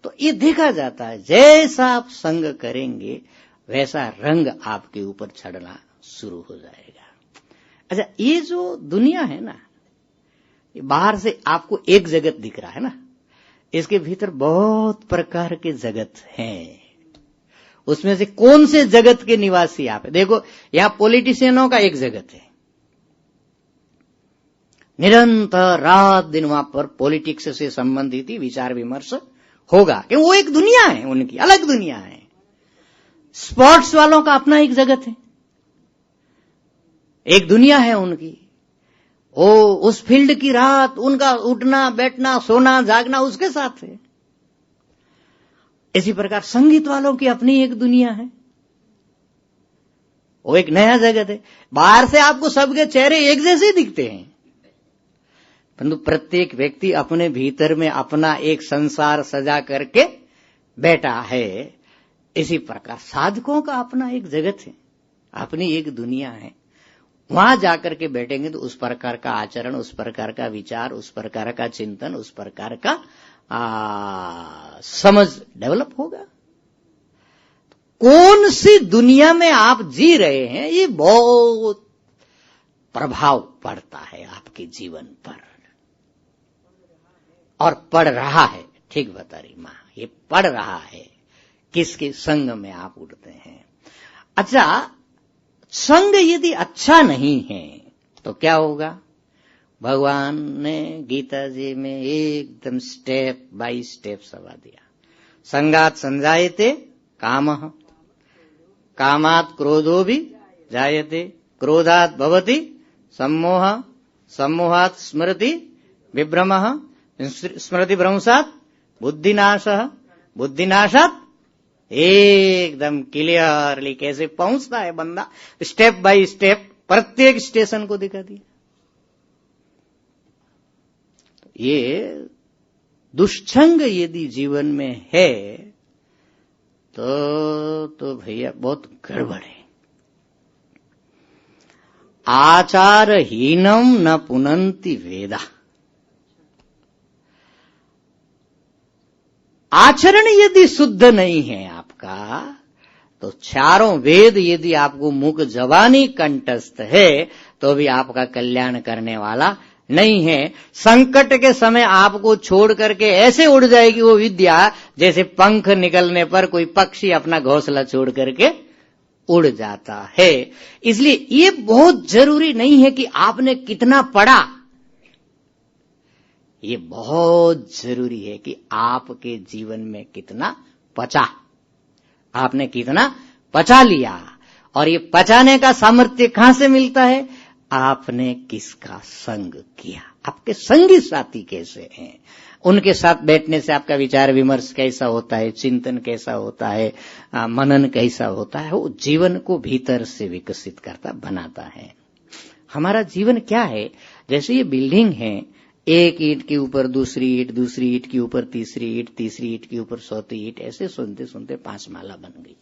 तो ये देखा जाता है, जैसा आप संग करेंगे वैसा रंग आपके ऊपर चढ़ना शुरू हो जाएगा। अच्छा, ये जो दुनिया है ना, ये बाहर से आपको एक जगत दिख रहा है ना, इसके भीतर बहुत प्रकार के जगत हैं। उसमें से कौन से जगत के निवासी आप है? देखो, यहां पॉलिटिशियनों का एक जगत है, निरंतर रात दिन वहां पर पॉलिटिक्स से संबंधित ही विचार विमर्श होगा, क्योंकि वो एक दुनिया है, उनकी अलग दुनिया है। स्पोर्ट्स वालों का अपना एक जगत है, एक दुनिया है उनकी। ओ उस फील्ड की रात, उनका उठना बैठना सोना जागना उसके साथ है। इसी प्रकार संगीत वालों की अपनी एक दुनिया है, वो एक नया जगत है। बाहर से आपको सबके चेहरे एक जैसे दिखते हैं, परंतु प्रत्येक व्यक्ति अपने भीतर में अपना एक संसार सजा करके बैठा है। इसी प्रकार साधकों का अपना एक जगत है, अपनी एक दुनिया है। वहां जाकर के बैठेंगे तो उस प्रकार का आचरण, उस प्रकार का विचार, उस प्रकार का चिंतन, उस प्रकार का समझ डेवलप होगा। कौन सी दुनिया में आप जी रहे हैं, ये बहुत प्रभाव पड़ता है आपके जीवन पर, और पड़ रहा है। ठीक बता रही मां, ये पड़ रहा है किसके संग में आप उठते हैं। अच्छा, संग यदि अच्छा नहीं है तो क्या होगा? भगवान ने गीता जी में एकदम स्टेप बाय स्टेप सवा दिया। संगात संजायते कामः, कामात् क्रोधो भी जायते, क्रोधात् भवति सम्मोह, सम्मोहात् स्मृति विभ्रमः, स्मृति भ्रंशात् बुद्धिनाशः, बुद्धिनाशात् एकदम क्लियरली कैसे पहुंचता है बंदा, स्टेप बाय स्टेप प्रत्येक स्टेशन को दिखा दिया। ये दुष्संग यदि जीवन में है तो भैया बहुत गड़बड़ है। आचारहीनम न पुनन्ति वेदा। आचरण यदि शुद्ध नहीं है आपका, तो चारों वेद यदि आपको मुख जबानी कंठस्थ है तो भी आपका कल्याण करने वाला नहीं है। संकट के समय आपको छोड़ करके ऐसे उड़ जाएगी वो विद्या जैसे पंख निकलने पर कोई पक्षी अपना घोंसला छोड़ करके उड़ जाता है। इसलिए ये बहुत जरूरी नहीं है कि आपने कितना पढ़ा, ये बहुत जरूरी है कि आपके जीवन में कितना पचा, आपने कितना पचा लिया। और ये पचाने का सामर्थ्य कहां से मिलता है? आपने किसका संग किया, आपके संगी साथी कैसे हैं, उनके साथ बैठने से आपका विचार विमर्श कैसा होता है, चिंतन कैसा होता है, मनन कैसा होता है, वो जीवन को भीतर से विकसित करता बनाता है। हमारा जीवन क्या है? जैसे ये बिल्डिंग है, एक ईंट के ऊपर दूसरी ईंट, दूसरी ईंट के ऊपर तीसरी ईंट, तीसरी ईंट के ऊपर चौथी ईंट, ऐसे सुनते सुनते 5 माला बन गई।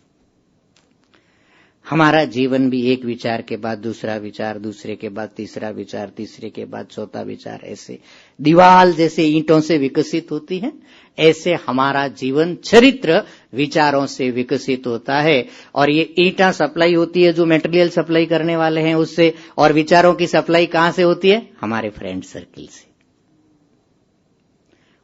हमारा जीवन भी एक विचार के बाद दूसरा विचार, दूसरे के बाद तीसरा विचार, तीसरे के बाद चौथा विचार, ऐसे दीवाल जैसे ईंटों से विकसित होती है, ऐसे हमारा जीवन चरित्र विचारों से विकसित होता है। और ये ईंटा सप्लाई होती है जो मटेरियल सप्लाई करने वाले हैं उससे, और विचारों की सप्लाई कहां से होती है? हमारे फ्रेंड सर्किल से।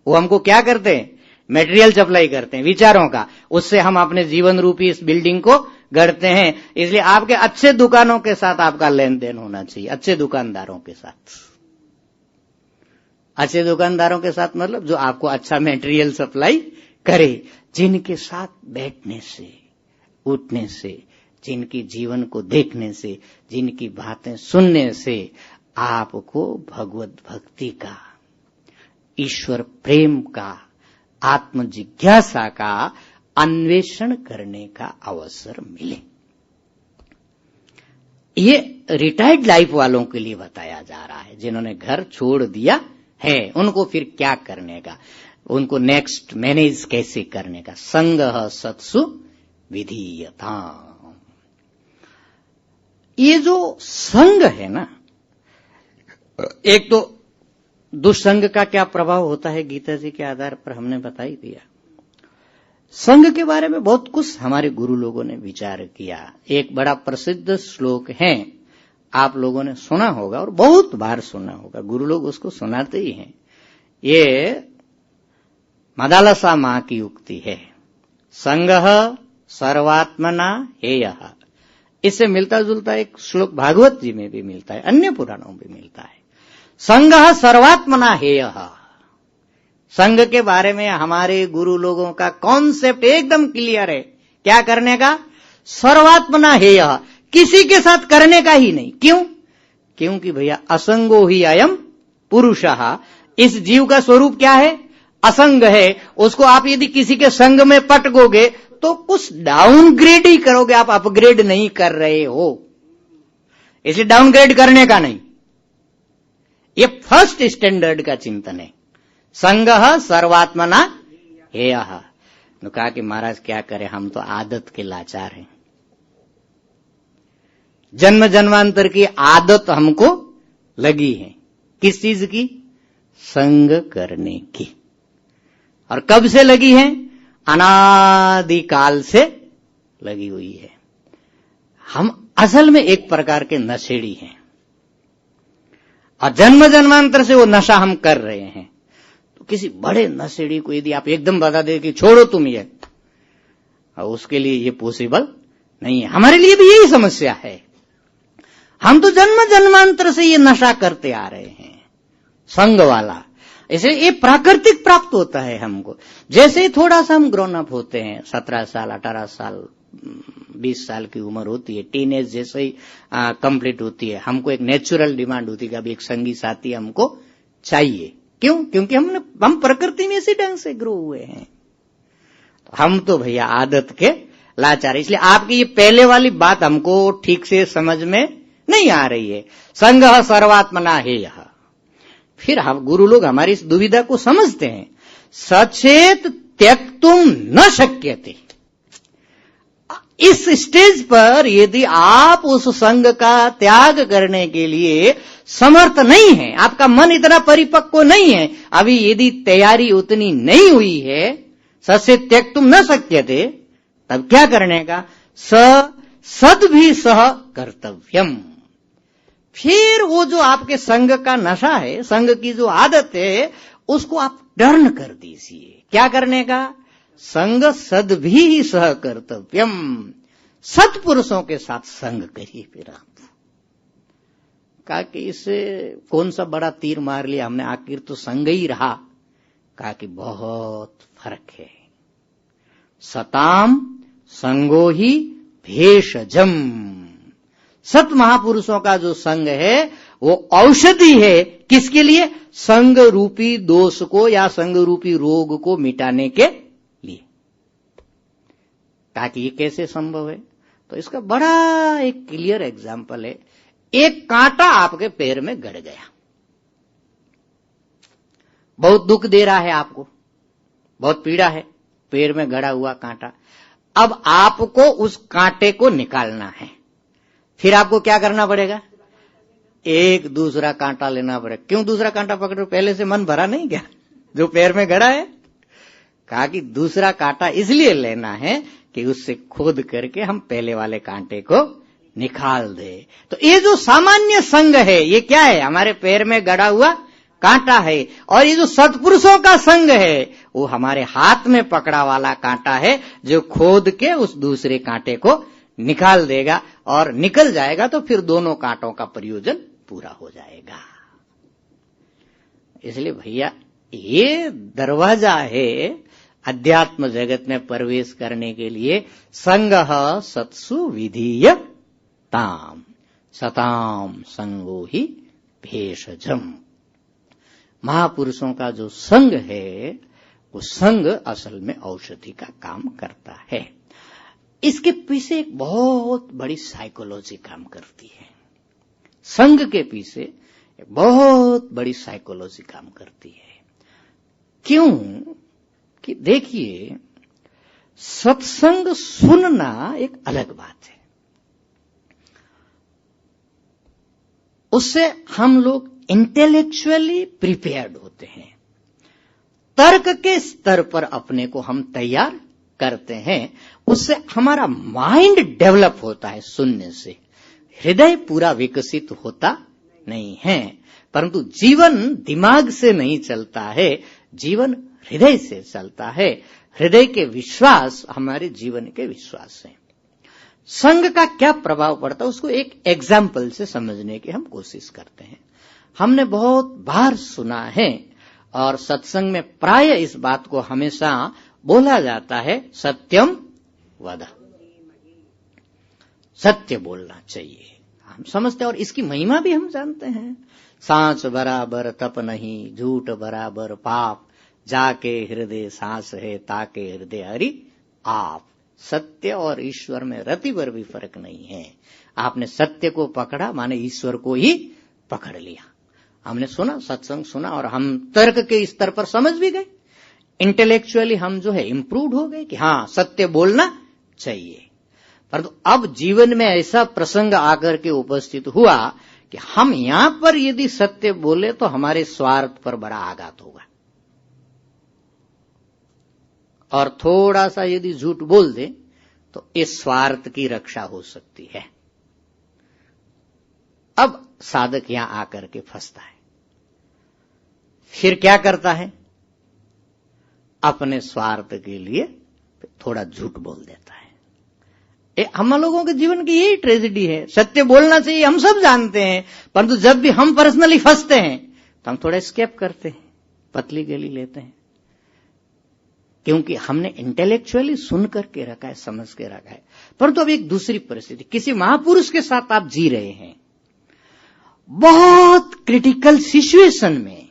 वो हमको क्या करते हैं? मटेरियल सप्लाई करते हैं विचारों का, उससे हम अपने जीवन रूपी इस बिल्डिंग को गढ़ते हैं। इसलिए आपके अच्छे दुकानों के साथ आपका लेन देन होना चाहिए, अच्छे दुकानदारों के साथ। अच्छे दुकानदारों के साथ मतलब जो आपको अच्छा मटेरियल सप्लाई करे, जिनके साथ बैठने से, उठने से, जिनकी जीवन को देखने से, जिनकी बातें सुनने से आपको भगवत भक्ति का, ईश्वर प्रेम का, आत्म जिज्ञासा का अन्वेषण करने का अवसर मिले। ये रिटायर्ड लाइफ वालों के लिए बताया जा रहा है, जिन्होंने घर छोड़ दिया है, उनको फिर क्या करने का, उनको नेक्स्ट मैनेज कैसे करने का। संगः सत्सु विधीयता। ये जो संग है ना, एक तो दुष्संग का क्या प्रभाव होता है गीता जी के आधार पर हमने बता ही दिया। संग के बारे में बहुत कुछ हमारे गुरु लोगों ने विचार किया। एक बड़ा प्रसिद्ध श्लोक है, आप लोगों ने सुना होगा और बहुत बार सुना होगा, गुरु लोग उसको सुनाते ही हैं। ये मदालसा मां की उक्ति है, संगः सर्वात्मना हेयः। इससे मिलता जुलता एक श्लोक भागवत जी में भी मिलता है, अन्य पुराणों में भी मिलता है। संगः सर्वात्मना हेयः। संघ के बारे में हमारे गुरु लोगों का कॉन्सेप्ट एकदम क्लियर है। क्या करने का? सर्वात्मना हेयः, किसी के साथ करने का ही नहीं। क्यों? क्योंकि भैया असंगो ही अयम पुरुषः। इस जीव का स्वरूप क्या है? असंग है। उसको आप यदि किसी के संग में पटकोगे तो कुछ डाउनग्रेड ही करोगे, आप अपग्रेड नहीं कर रहे हो। इसलिए डाउनग्रेड करने का नहीं, ये फर्स्ट स्टैंडर्ड का चिंतन है। संगः सर्वात्मना हेयः। तो कहा कि महाराज क्या करें, हम तो आदत के लाचार हैं, जन्म जन्मांतर की आदत हमको लगी है। किस चीज की? संग करने की। और कब से लगी है? अनादिकाल से लगी हुई है। हम असल में एक प्रकार के नशेड़ी हैं और जन्म जन्मांतर से वो नशा हम कर रहे हैं। तो किसी बड़े नशेड़ी को यदि आप एकदम बता दे कि छोड़ो तुम ये, और उसके लिए ये पॉसिबल नहीं है। हमारे लिए भी यही समस्या है। हम तो जन्म जन्मांतर से ये नशा करते आ रहे हैं, संग वाला। इसे ये प्राकृतिक प्राप्त होता है हमको। जैसे ही थोड़ा सा हम ग्रोन अप होते हैं, 17 साल 18 साल 20 साल की उम्र होती है, टीनेज जैसे ही कंप्लीट होती है, हमको एक नेचुरल डिमांड होती है कि अभी एक संगी साथी हमको चाहिए। क्यों? क्योंकि हम प्रकृति में इसी ढंग से ग्रो हुए हैं। तो हम तो भैया आदत के लाचार। इसलिए आपकी ये पहले वाली बात हमको ठीक से समझ में नहीं आ रही है। संगः सर्वात्मना हेयः। फिर हम गुरु लोग हमारी इस दुविधा को समझते हैं। सचेत त्यक्तुम न शक्यते, इस स्टेज पर यदि आप उस संग का त्याग करने के लिए समर्थ नहीं है, आपका मन इतना परिपक्व नहीं है, अभी यदि तैयारी उतनी नहीं हुई है, सचेत त्यक्तुम न शक्यते, तब क्या करने का? सद भी सह कर्तव्यम। फिर वो जो आपके संग का नशा है, संग की जो आदत है, उसको आप टर्न कर दीजिए। क्या करने का? संग सद भी सह कर्तव्यम, सत्पुरुषों के साथ संग करिए। फिर आप कहा कि इससे कौन सा बड़ा तीर मार लिया हमने, आखिर तो संग ही रहा। कहा कि बहुत फर्क है। सताम संगो ही भेषजम, सत महापुरुषों का जो संग है वो औषधि है। किसके लिए? संग रूपी दोष को या संग रूपी रोग को मिटाने के लिए। ताकि ये कैसे संभव है? तो इसका बड़ा एक क्लियर एग्जाम्पल है। एक कांटा आपके पैर में गड़ गया, बहुत दुख दे रहा है आपको, बहुत पीड़ा है, पैर में गड़ा हुआ कांटा। अब आपको उस कांटे को निकालना है। फिर आपको क्या करना पड़ेगा? एक दूसरा कांटा लेना पड़ेगा। क्यों दूसरा कांटा पकड़ रहे हो? पहले से मन भरा नहीं क्या जो पैर में गड़ा है? कहा कि दूसरा कांटा इसलिए लेना है कि उससे खोद करके हम पहले वाले कांटे को निकाल दे। तो ये जो सामान्य संग है, ये क्या है? हमारे पैर में गड़ा हुआ कांटा है। और ये जो सत्पुरुषों का संग है, वो हमारे हाथ में पकड़ा वाला कांटा है, जो खोद के उस दूसरे कांटे को निकाल देगा। और निकल जाएगा तो फिर दोनों कांटों का प्रयोजन पूरा हो जाएगा। इसलिए भैया, ये दरवाजा है अध्यात्म जगत में प्रवेश करने के लिए। संगः सत्सु विधीयताम, सताम संगो ही भेषजम। महापुरुषों का जो संग है, वो संग असल में औषधि का काम करता है। इसके पीछे एक बहुत बड़ी साइकोलॉजी काम करती है। संग के पीछे एक बहुत बड़ी साइकोलॉजी काम करती है। क्यों? कि देखिए, सत्संग सुनना एक अलग बात है, उससे हम लोग इंटेलेक्चुअली प्रिपेयर्ड होते हैं, तर्क के स्तर पर अपने को हम तैयार करते हैं, उससे हमारा माइंड डेवलप होता है। सुनने से हृदय पूरा विकसित होता नहीं है, परंतु जीवन दिमाग से नहीं चलता है, जीवन हृदय से चलता है। हृदय के विश्वास हमारे जीवन के विश्वास हैं। संग का क्या प्रभाव पड़ता है, उसको एक एग्जाम्पल से समझने की हम कोशिश करते हैं। हमने बहुत बार सुना है, और सत्संग में प्राय इस बात को हमेशा बोला जाता है, सत्यम वद, सत्य बोलना चाहिए। हम समझते हैं और इसकी महिमा भी हम जानते हैं। सांस बराबर तप नहीं, झूठ बराबर पाप, जाके हृदय सांस है, ताके हृदय हरि आप। सत्य और ईश्वर में रति भर भी फर्क नहीं है। आपने सत्य को पकड़ा माने ईश्वर को ही पकड़ लिया। हमने सुना, सत्संग सुना, और हम तर्क के स्तर पर समझ भी गए। इंटेलेक्चुअली हम जो है इम्प्रूव हो गए कि हाँ, सत्य बोलना चाहिए। परंतु अब जीवन में ऐसा प्रसंग आकर के उपस्थित हुआ कि हम यहां पर यदि सत्य बोले तो हमारे स्वार्थ पर बड़ा आघात होगा, और थोड़ा सा यदि झूठ बोल दे तो इस स्वार्थ की रक्षा हो सकती है। अब साधक यहां आकर के फंसता है। फिर क्या करता है? अपने स्वार्थ के लिए थोड़ा झूठ बोल देता है। हम लोगों के जीवन की यही ट्रेजेडी है। सत्य बोलना चाहिए, हम सब जानते हैं, परंतु जब भी हम पर्सनली फंसते हैं तो हम थोड़ा स्केप करते हैं, पतली गली लेते हैं, क्योंकि हमने इंटेलेक्चुअली सुन करके रखा है, समझ के रखा है। परंतु अब एक दूसरी परिस्थिति, किसी महापुरुष के साथ आप जी रहे हैं, बहुत क्रिटिकल सिचुएशन में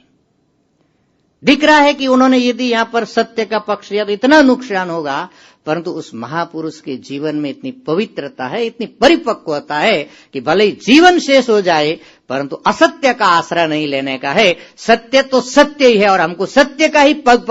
दिख रहा है कि उन्होंने यदि यहां पर सत्य का पक्ष लिया तो इतना नुकसान होगा, परंतु उस महापुरुष के जीवन में इतनी पवित्रता है, इतनी परिपक्वता है कि भले ही जीवन शेष हो जाए, परंतु असत्य का आश्रय नहीं लेने का है। सत्य तो सत्य ही है और हमको सत्य का ही पथ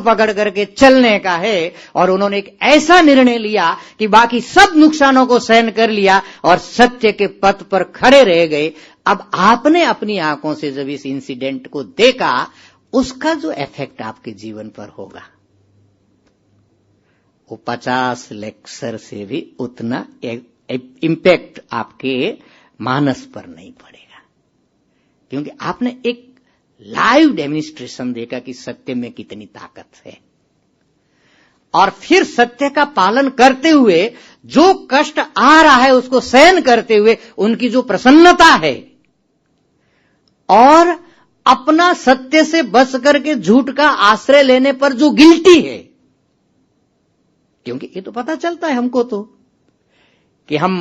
पकड़ करके चलने का है। और उन्होंने एक ऐसा निर्णय लिया कि बाकी सब नुकसानों को सहन कर लिया और सत्य के पथ पर खड़े रह गए। अब आपने अपनी आंखों से जब इस इंसिडेंट को देखा, उसका जो इफेक्ट आपके जीवन पर होगा वो 50 लेक्चर से भी उतना इम्पैक्ट आपके मानस पर नहीं पड़ेगा, क्योंकि आपने एक लाइव डेमोन्स्ट्रेशन देखा कि सत्य में कितनी ताकत है। और फिर सत्य का पालन करते हुए जो कष्ट आ रहा है उसको सहन करते हुए उनकी जो प्रसन्नता है और अपना सत्य से बच करके झूठ का आश्रय लेने पर जो गिल्टी है, क्योंकि ये तो पता चलता है हमको तो कि हम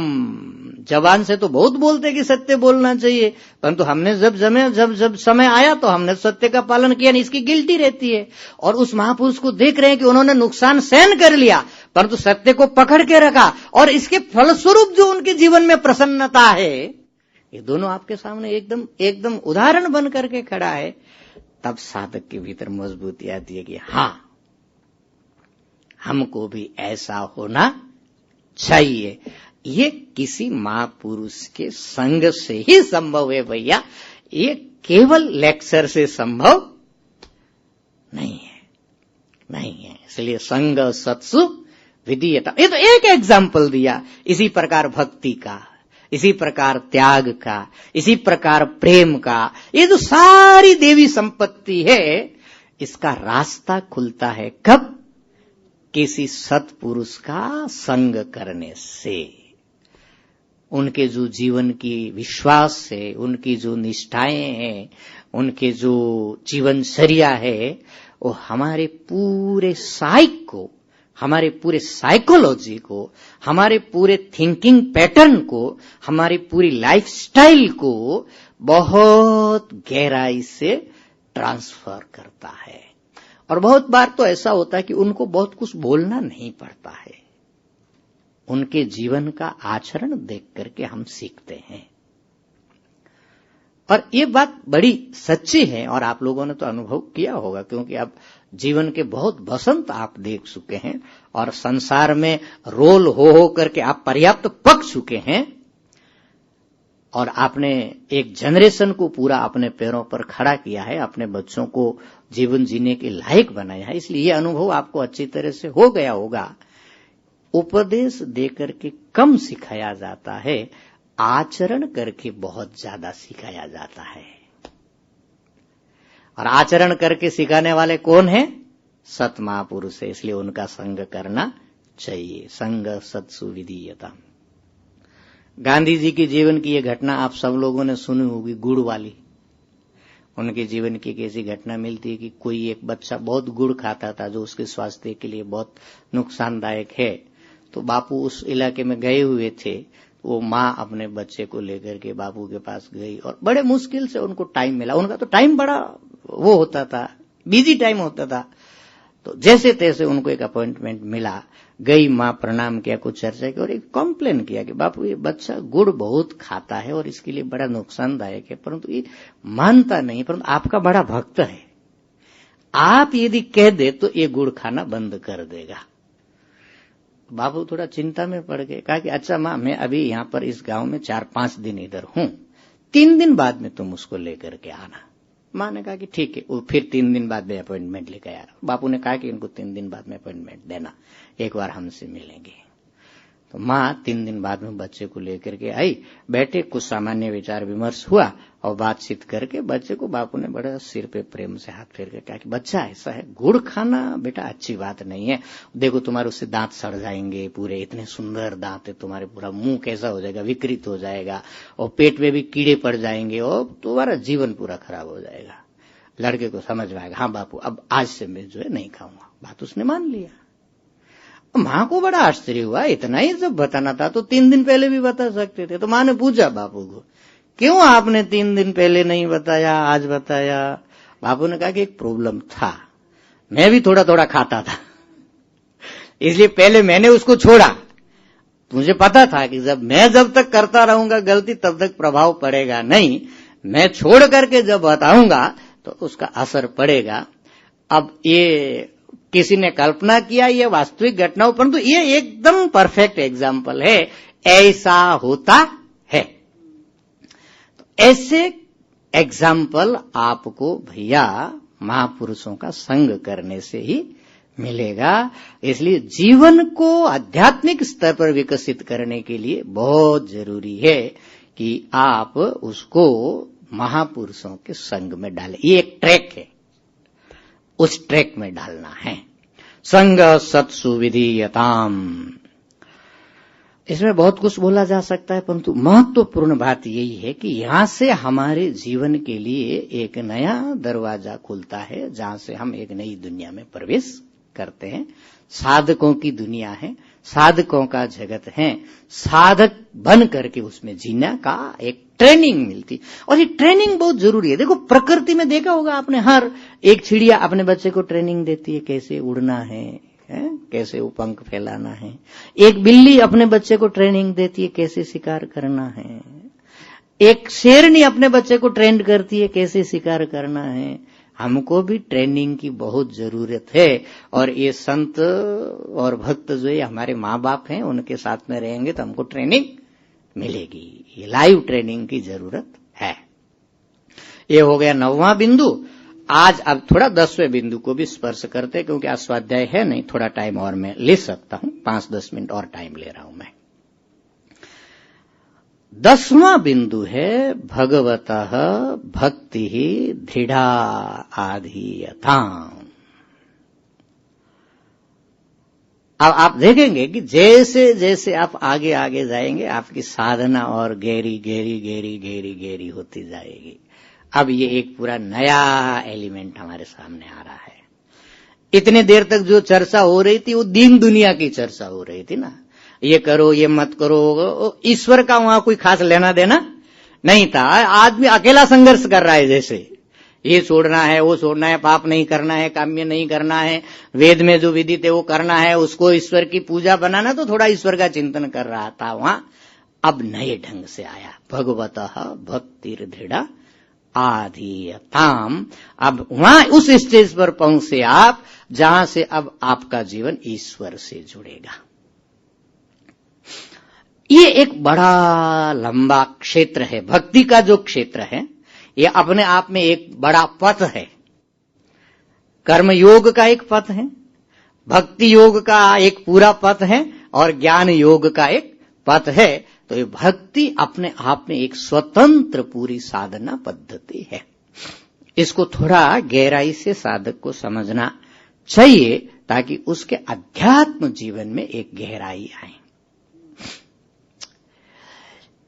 जबान से तो बहुत बोलते कि सत्य बोलना चाहिए, परंतु हमने जब समय आया तो हमने सत्य का पालन किया नहीं, इसकी गिल्टी रहती है। और उस महापुरुष को देख रहे हैं कि उन्होंने नुकसान सहन कर लिया परंतु सत्य को पकड़ के रखा और इसके फलस्वरूप जो उनके जीवन में प्रसन्नता है, ये दोनों आपके सामने एकदम उदाहरण बन करके खड़ा है। तब साधक के भीतर मजबूती आती है कि हाँ, हमको भी ऐसा होना चाहिए। ये किसी महापुरुष के संग से ही संभव है भैया, ये केवल लेक्चर से संभव नहीं है। इसलिए संग सत्सु विधीयता, ये तो एक एग्जाम्पल दिया। इसी प्रकार भक्ति का, इसी प्रकार त्याग का, इसी प्रकार प्रेम का, ये जो सारी देवी संपत्ति है इसका रास्ता खुलता है कब? किसी सत्पुरुष का संग करने से। उनके जो जीवन की विश्वास है, उनकी जो निष्ठाएं हैं, उनके जो जीवनचर्या है, वो हमारे पूरे साइक को, हमारे पूरे साइकोलॉजी को, हमारे पूरे थिंकिंग पैटर्न को, हमारी पूरी लाइफस्टाइल को बहुत गहराई से ट्रांसफर करता है। और बहुत बार तो ऐसा होता है कि उनको बहुत कुछ बोलना नहीं पड़ता है, उनके जीवन का आचरण देख करके हम सीखते हैं। और ये बात बड़ी सच्ची है और आप लोगों ने तो अनुभव किया होगा, क्योंकि अब जीवन के बहुत बसंत आप देख चुके हैं और संसार में रोल हो करके आप पर्याप्त पक चुके हैं और आपने एक जनरेशन को पूरा अपने पैरों पर खड़ा किया है, अपने बच्चों को जीवन जीने के लायक बनाया है। इसलिए ये अनुभव आपको अच्छी तरह से हो गया होगा। उपदेश देकर के कम सिखाया जाता है, आचरण करके बहुत ज्यादा सिखाया जाता है। और आचरण करके सिखाने वाले कौन है? सत महापुरुष है। इसलिए उनका संग करना चाहिए। संग सत्सु विधीयता। गांधी जी के जीवन की यह घटना आप सब लोगों ने सुनी होगी, गुड़ वाली। उनके जीवन की एक ऐसी घटना मिलती है कि कोई एक बच्चा बहुत गुड़ खाता था जो उसके स्वास्थ्य के लिए बहुत नुकसानदायक है। तो बापू उस इलाके में गए हुए थे, वो माँ अपने बच्चे को लेकर के बापू के पास गई और बड़े मुश्किल से उनको टाइम मिला। उनका तो टाइम बड़ा वो होता था, बिजी टाइम होता था। तो जैसे तैसे उनको एक अपॉइंटमेंट मिला, गई माँ, प्रणाम किया, कुछ चर्चा की और एक कॉम्प्लेन किया कि बापू ये बच्चा गुड़ बहुत खाता है और इसके लिए बड़ा नुकसानदायक है, परंतु ये मानता नहीं, परंतु आपका बड़ा भक्त है, आप यदि कह दे तो ये गुड़ खाना बंद कर देगा। बाबू थोड़ा चिंता में पड़ गए, कहा कि अच्छा माँ, मैं अभी यहाँ पर इस गांव में 4-5 दिन इधर हूँ, 3 दिन बाद में तुम उसको लेकर के आना। माँ ने कहा कि ठीक है। वो फिर 3 दिन बाद में अपॉइंटमेंट लेकर आया। बापू ने कहा कि इनको 3 दिन बाद में अपॉइंटमेंट देना, एक बार हमसे मिलेंगे। तो माँ 3 दिन बाद में बच्चे को लेकर के आई, बैठे, कुछ सामान्य विचार विमर्श हुआ और बातचीत करके बच्चे को बापू ने बड़ा सिर पे प्रेम से हाथ फेर कर कहा कि बच्चा ऐसा है, गुड़ खाना बेटा अच्छी बात नहीं है। देखो तुम्हारे उससे दांत सड़ जाएंगे, पूरे इतने सुंदर दांत है तुम्हारे, पूरा मुंह कैसा हो जाएगा, विकृत हो जाएगा और पेट में भी कीड़े पड़ जाएंगे और तुम्हारा जीवन पूरा खराब हो जाएगा। लड़के को समझ में आएगा, हाँ बापू अब आज से मैं जो है नहीं खाऊंगा। बात उसने मान लिया। माँ को बड़ा आश्चर्य हुआ, इतना ही जब बताना था तो 3 दिन पहले भी बता सकते थे। तो माँ ने पूछा बापू को, क्यों आपने 3 दिन पहले नहीं बताया, आज बताया? बापू ने कहा कि एक प्रॉब्लम था, मैं भी थोड़ा थोड़ा खाता था, इसलिए पहले मैंने उसको छोड़ा, मुझे पता था कि जब तक करता रहूंगा गलती तब तक प्रभाव पड़ेगा नहीं, मैं छोड़ करके जब बताऊंगा तो उसका असर पड़ेगा। अब ये किसी ने कल्पना किया, ये वास्तविक घटनाओं, परंतु ये एकदम परफेक्ट एग्जाम्पल है, ऐसा होता है। तो ऐसे एग्जाम्पल आपको भैया महापुरुषों का संग करने से ही मिलेगा। इसलिए जीवन को आध्यात्मिक स्तर पर विकसित करने के लिए बहुत जरूरी है कि आप उसको महापुरुषों के संग में डालें। ये एक ट्रैक है, उस ट्रैक में डालना है। संग सत्सु विधीयताम, इसमें बहुत कुछ बोला जा सकता है, परंतु महत्वपूर्ण बात यही है कि यहां से हमारे जीवन के लिए एक नया दरवाजा खुलता है, जहां से हम एक नई दुनिया में प्रवेश करते हैं। साधकों की दुनिया है, साधकों का जगत है, साधक बन करके उसमें जीने का एक ट्रेनिंग मिलती, और ये ट्रेनिंग बहुत जरूरी है। देखो प्रकृति में देखा होगा आपने, हर एक चिड़िया अपने बच्चे को ट्रेनिंग देती है कैसे उड़ना है, कैसे वो पंख फैलाना है। एक बिल्ली अपने बच्चे को ट्रेनिंग देती है कैसे शिकार करना है। एक शेरनी अपने बच्चे को ट्रेंड करती है कैसे शिकार करना है। हमको भी ट्रेनिंग की बहुत जरूरत है, और ये संत और भक्त जो है हमारे माँ बाप हैं, उनके साथ में रहेंगे तो हमको ट्रेनिंग मिलेगी। ये लाइव ट्रेनिंग की जरूरत है। ये हो गया 9वां बिंदु। आज अब थोड़ा 10वें बिंदु को भी स्पर्श करते, क्योंकि आज स्वाध्याय है नहीं, थोड़ा टाइम और मैं ले सकता हूं, 5-10 मिनट और टाइम ले रहा हूं मैं। 10वां बिंदु है भगवतः भक्ति दृढ़ा आधीयताम्। अब आप देखेंगे कि जैसे जैसे आप आगे आगे जाएंगे आपकी साधना और गहरी गहरी गहरी गहरी गहरी होती जाएगी। अब ये एक पूरा नया एलिमेंट हमारे सामने आ रहा है। इतने देर तक जो चर्चा हो रही थी वो दीन दुनिया की चर्चा हो रही थी ना, ये करो ये मत करो, ईश्वर का वहां कोई खास लेना देना नहीं था। आदमी अकेला संघर्ष कर रहा है, जैसे ये छोड़ना है वो छोड़ना है, पाप नहीं करना है, काम्य नहीं करना है, वेद में जो विदित है वो करना है, उसको ईश्वर की पूजा बनाना, तो थोड़ा ईश्वर का चिंतन कर रहा था वहां। अब नए ढंग से आया भगवतः भक्तिर्दृढ़ आधीयताम्। अब वहां उस स्टेज पर पहुंचे आप जहां से अब आपका जीवन ईश्वर से जुड़ेगा। ये एक बड़ा लंबा क्षेत्र है। भक्ति का जो क्षेत्र है ये अपने आप में एक बड़ा पथ है। कर्म योग का एक पथ है, भक्ति योग का एक पूरा पथ है, और ज्ञान योग का एक पथ है। तो ये भक्ति अपने आप में एक स्वतंत्र पूरी साधना पद्धति है। इसको थोड़ा गहराई से साधक को समझना चाहिए, ताकि उसके अध्यात्म जीवन में एक गहराई आए।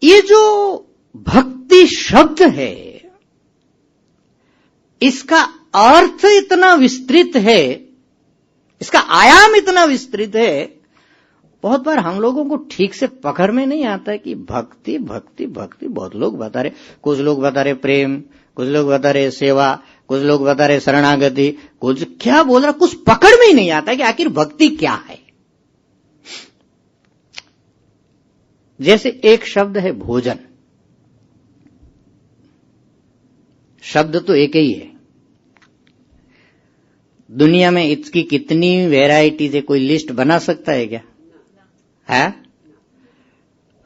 ये जो भक्ति शब्द है इसका अर्थ इतना विस्तृत है, इसका आयाम इतना विस्तृत है, बहुत बार हम लोगों को ठीक से पकड़ में नहीं आता है कि भक्ति भक्ति भक्ति। बहुत लोग बता रहे, कुछ लोग बता रहे प्रेम, कुछ लोग बता रहे सेवा, कुछ लोग बता रहे शरणागति, कुछ क्या बोल रहा, कुछ पकड़ में ही नहीं आता कि आखिर भक्ति क्या है। जैसे एक शब्द है भोजन, शब्द तो एक ही है, दुनिया में इसकी कितनी वैरायटीज है, कोई लिस्ट बना सकता है क्या? है?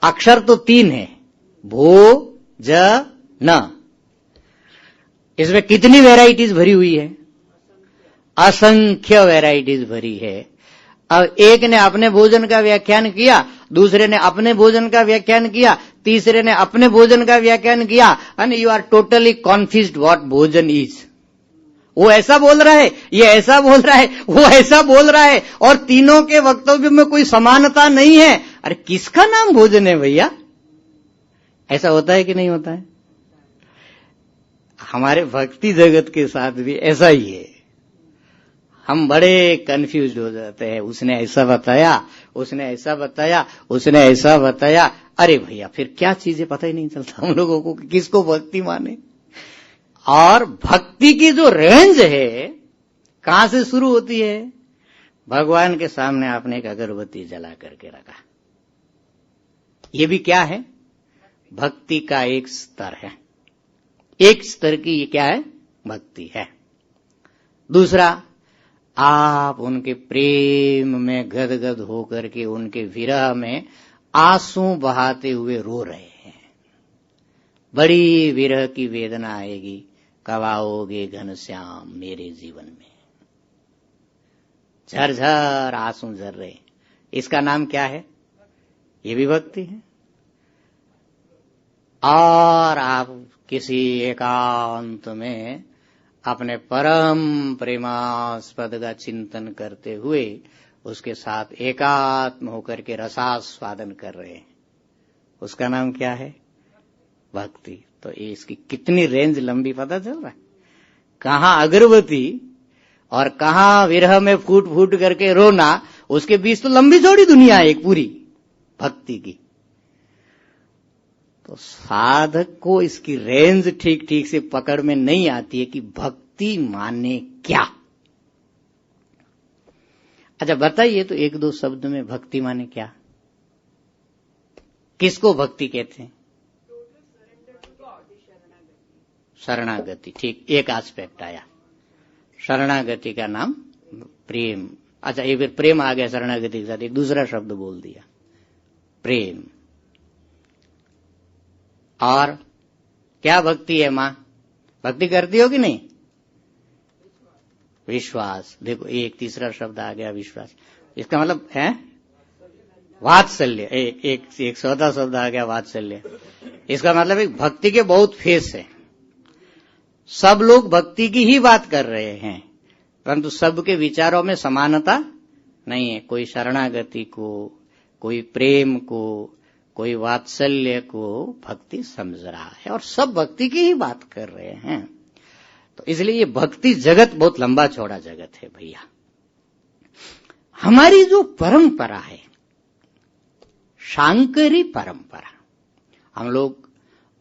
अक्षर तो 3 है, भो ज न, इसमें कितनी वैरायटीज भरी हुई है? असंख्य वैरायटीज भरी है। अब एक ने अपने भोजन का व्याख्यान किया, दूसरे ने अपने भोजन का व्याख्यान किया, तीसरे ने अपने भोजन का व्याख्यान किया, and you are totally confused what भोजन इज। वो ऐसा बोल रहा है, ये ऐसा बोल रहा है, वो ऐसा बोल रहा है, और तीनों के वक्तव्य में कोई समानता नहीं है। अरे किसका नाम भोजन है भैया? ऐसा होता है कि नहीं होता है? हमारे भक्ति जगत के साथ भी ऐसा ही है। हम बड़े कंफ्यूज हो जाते हैं, उसने ऐसा बताया, उसने ऐसा बताया, उसने ऐसा बताया। अरे भैया फिर क्या चीजें पता ही नहीं चलता हम लोगों को, किसको भक्ति माने। और भक्ति की जो रेंज है कहां से शुरू होती है? भगवान के सामने आपने एक अगरबत्ती जला करके रखा, ये भी क्या है? भक्ति का एक स्तर है। एक स्तर की ये क्या है? भक्ति है। दूसरा, आप उनके प्रेम में गदगद होकर के उनके विरह में आंसू बहाते हुए रो रहे हैं। बड़ी विरह की वेदना आएगी, कब आओगे घनश्याम मेरे जीवन में। झरझर आंसू झर रहे, इसका नाम क्या है? ये भी भक्ति है। और आप किसी एकांत में अपने परम प्रेमास्पद का चिंतन करते हुए उसके साथ एकात्म होकर के रसास्वादन कर रहे हैं, उसका नाम क्या है? भक्ति। तो इसकी कितनी रेंज लंबी पता चल रहा है? कहां अगरबत्ती और कहां विरह में फूट फूट करके रोना, उसके बीच तो लंबी चौड़ी दुनिया है एक पूरी भक्ति की। तो साधक को इसकी रेंज ठीक ठीक से पकड़ में नहीं आती है कि भक्ति माने क्या। अच्छा बताइए तो एक दो शब्द में भक्ति माने क्या? किसको भक्ति कहते हैं? शरणागति। ठीक, एक एस्पेक्ट आया। शरणागति का नाम प्रेम। अच्छा, एक बार प्रेम आ गया शरणागति के साथ, एक दूसरा शब्द बोल दिया, प्रेम। और क्या भक्ति है मां? भक्ति करती हो कि नहीं? विश्वास। देखो एक तीसरा शब्द आ गया, विश्वास। इसका मतलब है वात्सल्य। एक चौथा शब्द आ गया, वात्सल्य। इसका मतलब एक भक्ति के बहुत फेस है। सब लोग भक्ति की ही बात कर रहे हैं, परंतु सबके विचारों में समानता नहीं है। कोई शरणागति को, कोई प्रेम को, कोई वात्सल्य को भक्ति समझ रहा है, और सब भक्ति की ही बात कर रहे हैं। तो इसलिए ये भक्ति जगत बहुत लंबा चौड़ा जगत है भैया। हमारी जो परंपरा है, शांकरी परंपरा, हम लोग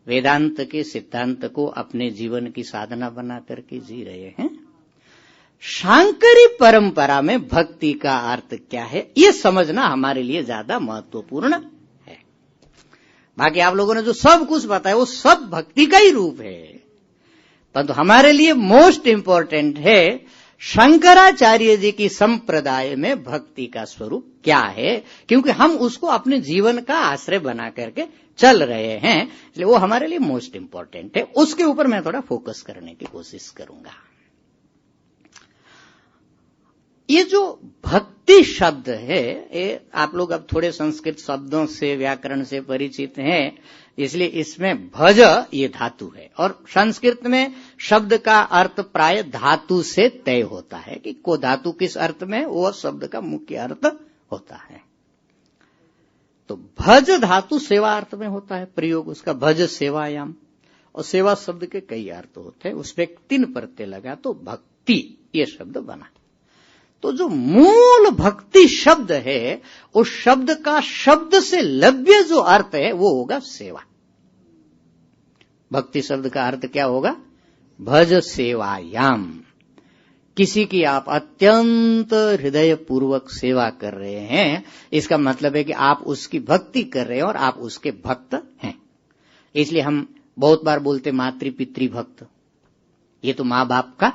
वेदांत के सिद्धांत को अपने जीवन की साधना बना करके जी रहे हैं। शांकरी परंपरा में भक्ति का अर्थ क्या है, ये समझना हमारे लिए ज्यादा महत्वपूर्ण है। बाकी आप लोगों ने जो सब कुछ बताया वो सब भक्ति का ही रूप है, परंतु हमारे लिए मोस्ट इंपॉर्टेंट है शंकराचार्य जी की संप्रदाय में भक्ति का स्वरूप क्या है, क्योंकि हम उसको अपने जीवन का आश्रय बना करके चल रहे हैं, इसलिए वो हमारे लिए मोस्ट इंपॉर्टेंट है। उसके ऊपर मैं थोड़ा फोकस करने की कोशिश करूंगा। ये जो भक्ति शब्द है, ये आप लोग अब थोड़े संस्कृत शब्दों से, व्याकरण से परिचित हैं, इसलिए इसमें भज ये धातु है, और संस्कृत में शब्द का अर्थ प्राय धातु से तय होता है कि को धातु किस अर्थ में, वो शब्द का मुख्य अर्थ होता है। तो भज धातु सेवा अर्थ में होता है प्रयोग उसका, भज सेवायाम। और सेवा शब्द के कई अर्थ होते हैं, उसपे 3 प्रत्यय लगा तो भक्ति ये शब्द बना। तो जो मूल भक्ति शब्द है, उस शब्द का शब्द से लव्य जो अर्थ है वो होगा सेवा। भक्ति शब्द का अर्थ क्या होगा? भज सेवायाम। किसी की आप अत्यंत हृदय पूर्वक सेवा कर रहे हैं, इसका मतलब है कि आप उसकी भक्ति कर रहे हैं और आप उसके भक्त हैं। इसलिए हम बहुत बार बोलते मातृ पितृ भक्त, ये तो माँ बाप का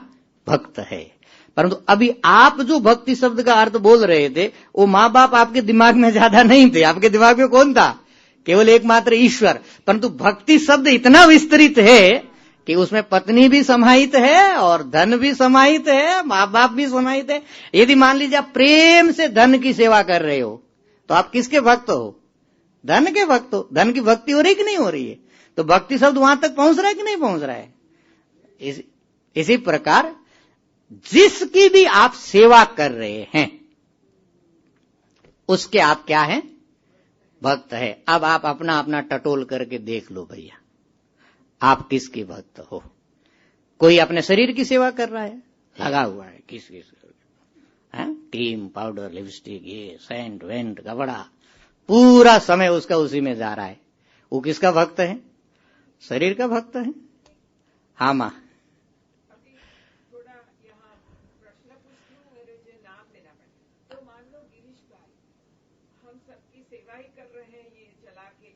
भक्त है। परंतु अभी आप जो भक्ति शब्द का अर्थ बोल रहे थे, वो माँ बाप आपके दिमाग में ज्यादा नहीं थे। आपके दिमाग में कौन था? केवल एकमात्र ईश्वर। परंतु भक्ति शब्द इतना विस्तृत है कि उसमें पत्नी भी समाहित है और धन भी समाहित है, माँ बाप भी समाहित है। यदि मान लीजिए आप प्रेम से धन की सेवा कर रहे हो, तो आप किसके भक्त हो? धन के भक्त हो। धन की भक्ति हो रही कि नहीं हो रही है? तो भक्ति शब्द वहां तक पहुंच रहा है कि नहीं पहुंच रहा है? इसी प्रकार जिसकी भी आप सेवा कर रहे हैं, उसके आप क्या हैं? भक्त है। अब आप अपना अपना टटोल करके देख लो भैया, आप किसके भक्त हो? कोई अपने शरीर की सेवा कर रहा है, लगा हुआ है किस क्रीम पाउडर लिपस्टिक ये सेंट वेंट कपड़ा, पूरा समय उसका उसी में जा रहा है, वो किसका भक्त है? शरीर का भक्त है। हाँ मां, सेवा ही कर रहे हैं, ये चला के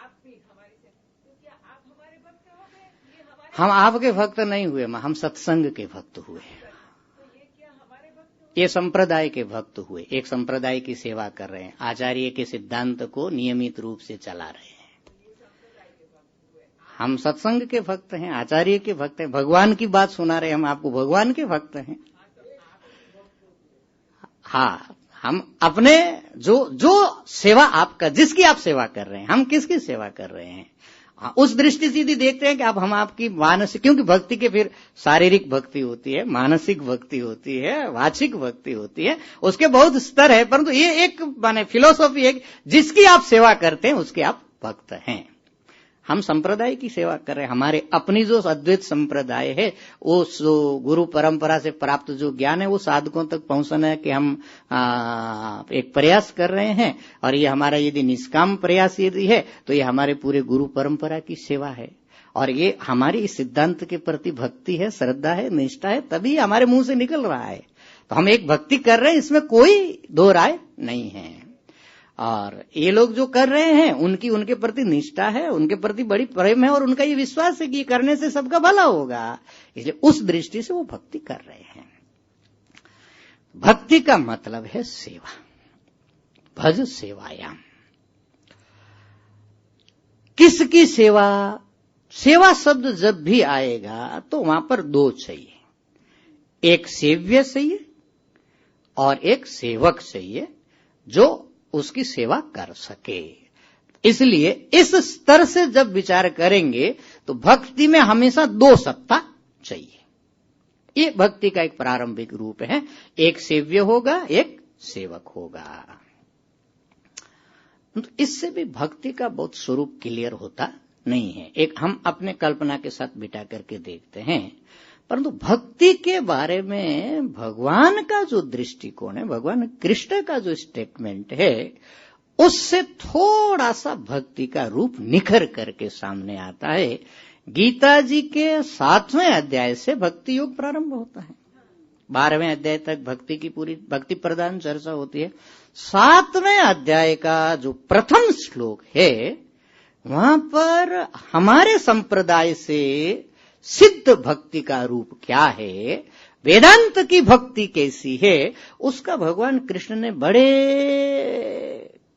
आप भी हमारे से, तो क्या आप हमारे भक्त हो गए? ये हमारे, हम आपके भक्त नहीं हुए, हम सत्संग के भक्त हुए। तो ये क्या हमारे भक्त हो? ये संप्रदाय के भक्त हुए, एक संप्रदाय की सेवा कर रहे हैं, आचार्य के सिद्धांत को नियमित रूप से चला रहे हैं। हम सत्संग के भक्त हैं, आचार्य के भक्त हैं, भगवान की बात सुना रहे, हम आपको भगवान के भक्त हैं। हाँ, हम अपने जो सेवा आपका, जिसकी आप सेवा कर रहे हैं, हम किसकी सेवा कर रहे हैं, उस दृष्टि से यदि देखते हैं कि अब हम आपकी मानसिक, क्योंकि भक्ति के फिर शारीरिक भक्ति होती है, मानसिक भक्ति होती है, वाचिक भक्ति होती है, उसके बहुत स्तर है, परंतु ये एक माने फिलोसॉफी है, जिसकी आप सेवा करते हैं उसके आप भक्त हैं। हम संप्रदाय की सेवा कर रहे हैं, हमारे अपनी जो अद्वैत संप्रदाय है, वो गुरु परंपरा से प्राप्त जो ज्ञान है वो साधकों तक पहुंचना है कि हम एक प्रयास कर रहे हैं, और ये हमारा यदि निष्काम प्रयास यदि है तो ये हमारे पूरे गुरु परंपरा की सेवा है, और ये हमारी इस सिद्धांत के प्रति भक्ति है, श्रद्धा है, निष्ठा है, तभी हमारे मुंह से निकल रहा है। तो हम एक भक्ति कर रहे हैं, इसमें कोई दो राय नहीं है। और ये लोग जो कर रहे हैं उनके प्रति निष्ठा है, उनके प्रति बड़ी प्रेम है, और उनका ये विश्वास है कि ये करने से सबका भला होगा, इसलिए उस दृष्टि से वो भक्ति कर रहे हैं। भक्ति का मतलब है सेवा, भज सेवायाम। किसकी सेवा? सेवा शब्द जब भी आएगा तो वहां पर दो चाहिए, एक सेव्य चाहिए और एक सेवक चाहिए जो उसकी सेवा कर सके। इसलिए इस स्तर से जब विचार करेंगे तो भक्ति में हमेशा दो सत्ता चाहिए। ये भक्ति का एक प्रारंभिक रूप है, एक सेव्य होगा, एक सेवक होगा। तो इससे भी भक्ति का बहुत स्वरूप क्लियर होता नहीं है। एक हम अपने कल्पना के साथ बिठा करके देखते हैं, परंतु भक्ति के बारे में भगवान का जो दृष्टिकोण है, भगवान कृष्ण का जो स्टेटमेंट है, उससे थोड़ा सा भक्ति का रूप निखर करके सामने आता है। गीता जी के 7वें अध्याय से भक्ति योग प्रारंभ होता है, 12वें अध्याय तक भक्ति की पूरी भक्ति प्रधान चर्चा होती है। 7वें अध्याय का जो प्रथम श्लोक है, वहां पर हमारे संप्रदाय से सिद्ध भक्ति का रूप क्या है, वेदांत की भक्ति कैसी है, उसका भगवान कृष्ण ने बड़े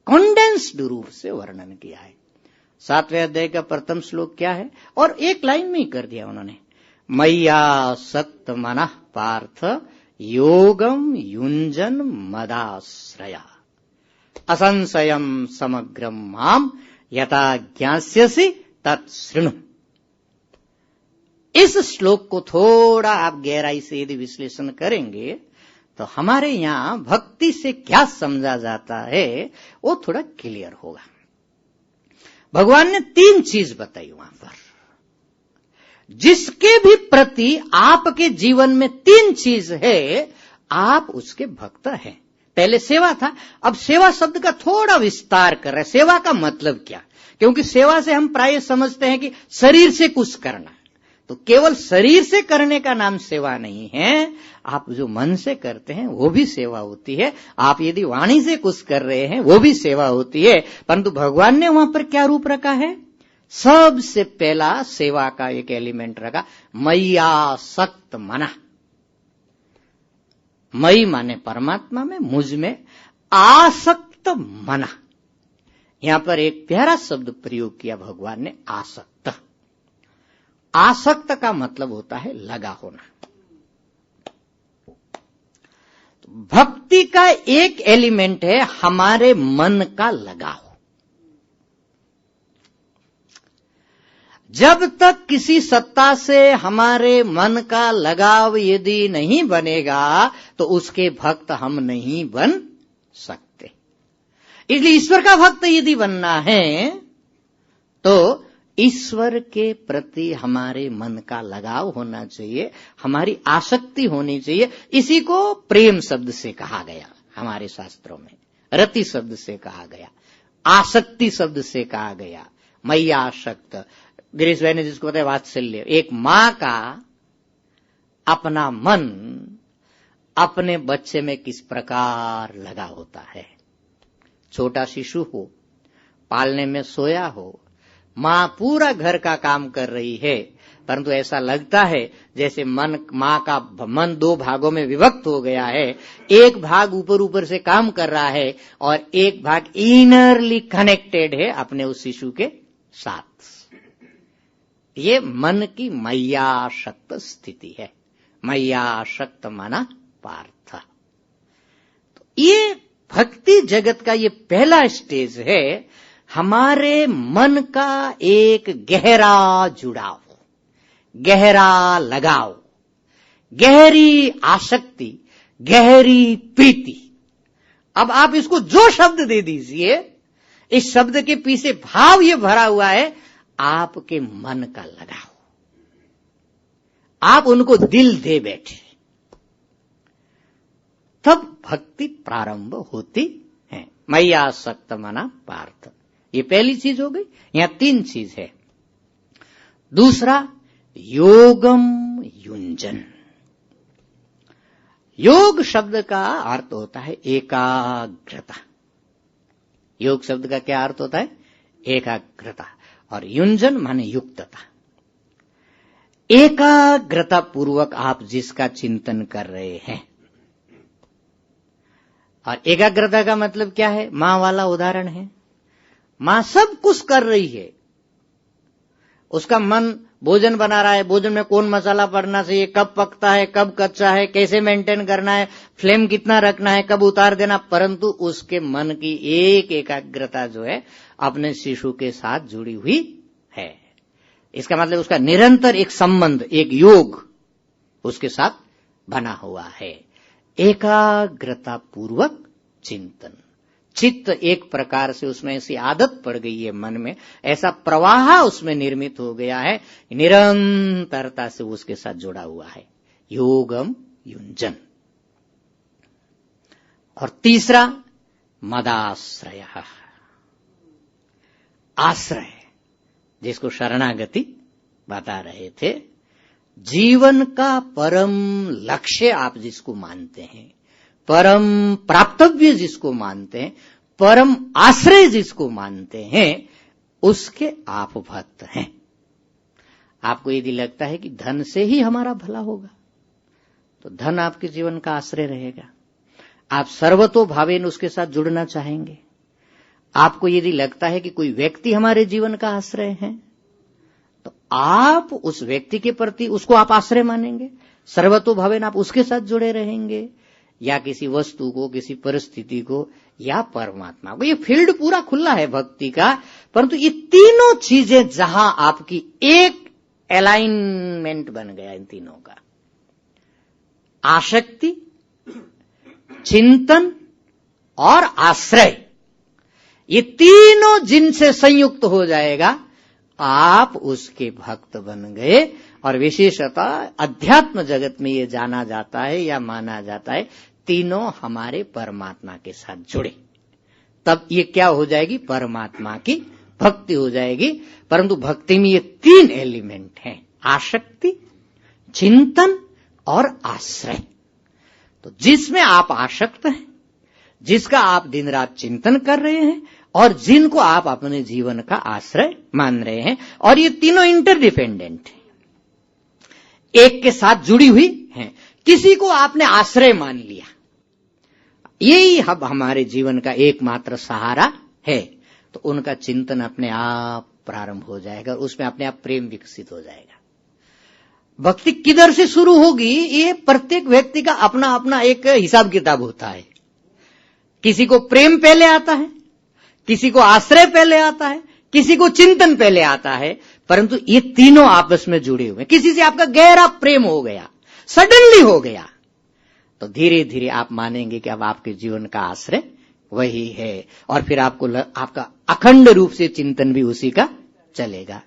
कंडेंस्ड रूप से वर्णन किया है। 7वें अध्याय का प्रथम श्लोक क्या है, और एक लाइन में ही कर दिया उन्होंने, मय्यासक्त मनः पार्थ योगम युञ्जन मदाश्रया असंशयम समग्रम माम यथा ज्ञास्यसि तत्शृणु। इस श्लोक को थोड़ा आप गहराई से यदि विश्लेषण करेंगे तो हमारे यहां भक्ति से क्या समझा जाता है वो थोड़ा क्लियर होगा। भगवान ने 3 चीज बताई वहां पर, जिसके भी प्रति आपके जीवन में 3 चीज है, आप उसके भक्त हैं। पहले सेवा था, अब सेवा शब्द का थोड़ा विस्तार कर रहे हैं। सेवा का मतलब क्या? क्योंकि सेवा से हम प्राय समझते हैं कि शरीर से कुछ करना, तो केवल शरीर से करने का नाम सेवा नहीं है। आप जो मन से करते हैं वो भी सेवा होती है, आप यदि वाणी से कुछ कर रहे हैं वो भी सेवा होती है। परंतु भगवान ने वहां पर क्या रूप रखा है? सबसे पहला सेवा का एक एलिमेंट रखा, मय्यासक्त मनः। मई माने परमात्मा में, मुझ में, आसक्त मनः। यहां पर एक प्यारा शब्द प्रयोग किया भगवान ने, आसक्त। आसक्त का मतलब होता है लगा होना। तो भक्ति का एक एलिमेंट है हमारे मन का लगाव। जब तक किसी सत्ता से हमारे मन का लगाव यदि नहीं बनेगा तो उसके भक्त हम नहीं बन सकते। इसलिए ईश्वर का भक्त यदि बनना है तो ईश्वर के प्रति हमारे मन का लगाव होना चाहिए, हमारी आसक्ति होनी चाहिए। इसी को प्रेम शब्द से कहा गया हमारे शास्त्रों में, रति शब्द से कहा गया, आसक्ति शब्द से कहा गया, मय्यासक्त। गिरीश भाई ने जिसको बताया वात्सल्य। एक मां का अपना मन अपने बच्चे में किस प्रकार लगा होता है। छोटा शिशु हो, पालने में सोया हो, माँ पूरा घर का काम कर रही है, परंतु ऐसा लगता है जैसे माँ का मन दो भागों में विभक्त हो गया है। एक भाग ऊपर ऊपर से काम कर रहा है और एक भाग इनरली कनेक्टेड है अपने उस शिशु के साथ। ये मन की मय्यासक्त स्थिति है। मय्यासक्त माना पार्थ। तो ये भक्ति जगत का ये पहला स्टेज है, हमारे मन का एक गहरा जुड़ाव, गहरा लगाव, गहरी आसक्ति, गहरी प्रीति। अब आप इसको जो शब्द दे दीजिए, इस शब्द के पीछे भाव ये भरा हुआ है आपके मन का लगाव। आप उनको दिल दे बैठे, तब भक्ति प्रारंभ होती है। मय्यासक्त माना पार्थ, ये पहली चीज हो गई। यहां 3 चीज है। दूसरा, योगम युंजन। योग शब्द का अर्थ होता है एकाग्रता। योग शब्द का क्या अर्थ होता है? एकाग्रता। और युंजन माने युक्तता। एकाग्रता पूर्वक आप जिसका चिंतन कर रहे हैं। और एकाग्रता का मतलब क्या है? मां वाला उदाहरण है। मां सब कुछ कर रही है, उसका मन भोजन बना रहा है, भोजन में कौन मसाला पड़ना चाहिए, कब पकता है, कब कच्चा है, कैसे मेंटेन करना है, फ्लेम कितना रखना है, कब उतार देना, परंतु उसके मन की एक एकाग्रता जो है अपने शिशु के साथ जुड़ी हुई है। इसका मतलब उसका निरंतर एक संबंध, एक योग उसके साथ बना हुआ है। एकाग्रता पूर्वक चिंतन। चित्त एक प्रकार से उसमें ऐसी आदत पड़ गई है मन में, ऐसा प्रवाह उसमें निर्मित हो गया है, निरंतरता से उसके साथ जुड़ा हुआ है। योगम युंजन। और तीसरा, मदाश्रय। आश्रय, जिसको शरणागति बता रहे थे। जीवन का परम लक्ष्य आप जिसको मानते हैं, परम प्राप्तव्य जिसको मानते हैं, परम आश्रय जिसको मानते हैं, उसके आप भक्त हैं। आपको यदि लगता है कि धन से ही हमारा भला होगा, तो धन आपके जीवन का आश्रय रहेगा। आप सर्वतोभावेन उसके साथ जुड़ना चाहेंगे। आपको यदि लगता है कि कोई व्यक्ति हमारे जीवन का आश्रय है, तो आप उस व्यक्ति के प्रति उसको आप आश्रय मानेंगे, सर्वतोभावेन आप उसके साथ जुड़े रहेंगे, या किसी वस्तु को, किसी परिस्थिति को, या परमात्मा को। ये फील्ड पूरा खुला है भक्ति का। परंतु ये तीनों चीजें जहां आपकी एक अलाइनमेंट बन गया इन तीनों का, आसक्ति, चिंतन और आश्रय, ये तीनों जिनसे संयुक्त हो जाएगा, आप उसके भक्त बन गए। और विशेषतः अध्यात्म जगत में ये जाना जाता है या माना जाता है, तीनों हमारे परमात्मा के साथ जुड़े, तब ये क्या हो जाएगी? परमात्मा की भक्ति हो जाएगी। परंतु भक्ति में ये 3 एलिमेंट हैं, आसक्ति, चिंतन और आश्रय। तो जिसमें आप आसक्त हैं, जिसका आप दिन रात चिंतन कर रहे हैं, और जिनको आप अपने जीवन का आश्रय मान रहे हैं, और ये तीनों इंटरडिपेंडेंट हैं, एक के साथ जुड़ी हुई हैं। किसी को आपने आश्रय मान लिया, यही अब हमारे जीवन का एकमात्र सहारा है, तो उनका चिंतन अपने आप प्रारंभ हो जाएगा और उसमें अपने आप प्रेम विकसित हो जाएगा। भक्ति किधर से शुरू होगी, ये प्रत्येक व्यक्ति का अपना अपना एक हिसाब किताब होता है। किसी को प्रेम पहले आता है, किसी को आश्रय पहले आता है, किसी को चिंतन पहले आता है, परंतु ये तीनों आपस में जुड़े हुए हैं। किसी से आपका गहरा प्रेम हो गया, सडनली हो गया, तो धीरे धीरे आप मानेंगे कि अब आपके जीवन का आश्रय वही है, और फिर आपको आपका अखंड रूप से चिंतन भी उसी का चलेगा।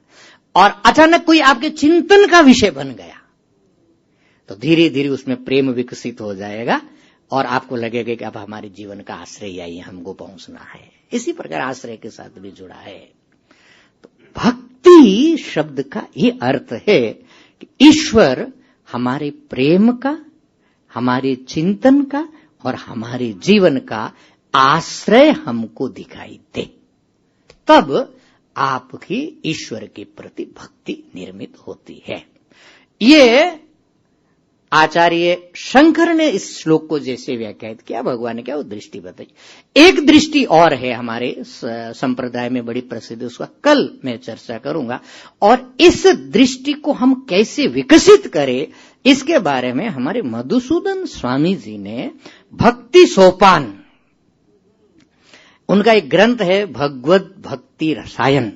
और अचानक कोई आपके चिंतन का विषय बन गया, तो धीरे धीरे उसमें प्रेम विकसित हो जाएगा और आपको लगेगा कि अब हमारे जीवन का आश्रय यही हमको पहुंचना है। इसी प्रकार आश्रय के साथ भी जुड़ा है। तो भक्ति शब्द का ये अर्थ है कि ईश्वर हमारे प्रेम का, हमारे चिंतन का और हमारे जीवन का आश्रय हमको दिखाई दे, तब आपकी ईश्वर के प्रति भक्ति निर्मित होती है। ये आचार्य शंकर ने इस श्लोक को जैसे व्याख्यात किया, भगवान ने क्या वो दृष्टि बताई। एक दृष्टि और है हमारे संप्रदाय में बड़ी प्रसिद्ध, उसका कल मैं चर्चा करूंगा। और इस दृष्टि को हम कैसे विकसित करें, इसके बारे में हमारे मधुसूदन स्वामी जी ने भक्ति सोपान, उनका एक ग्रंथ है भगवत भक्ति रसायन,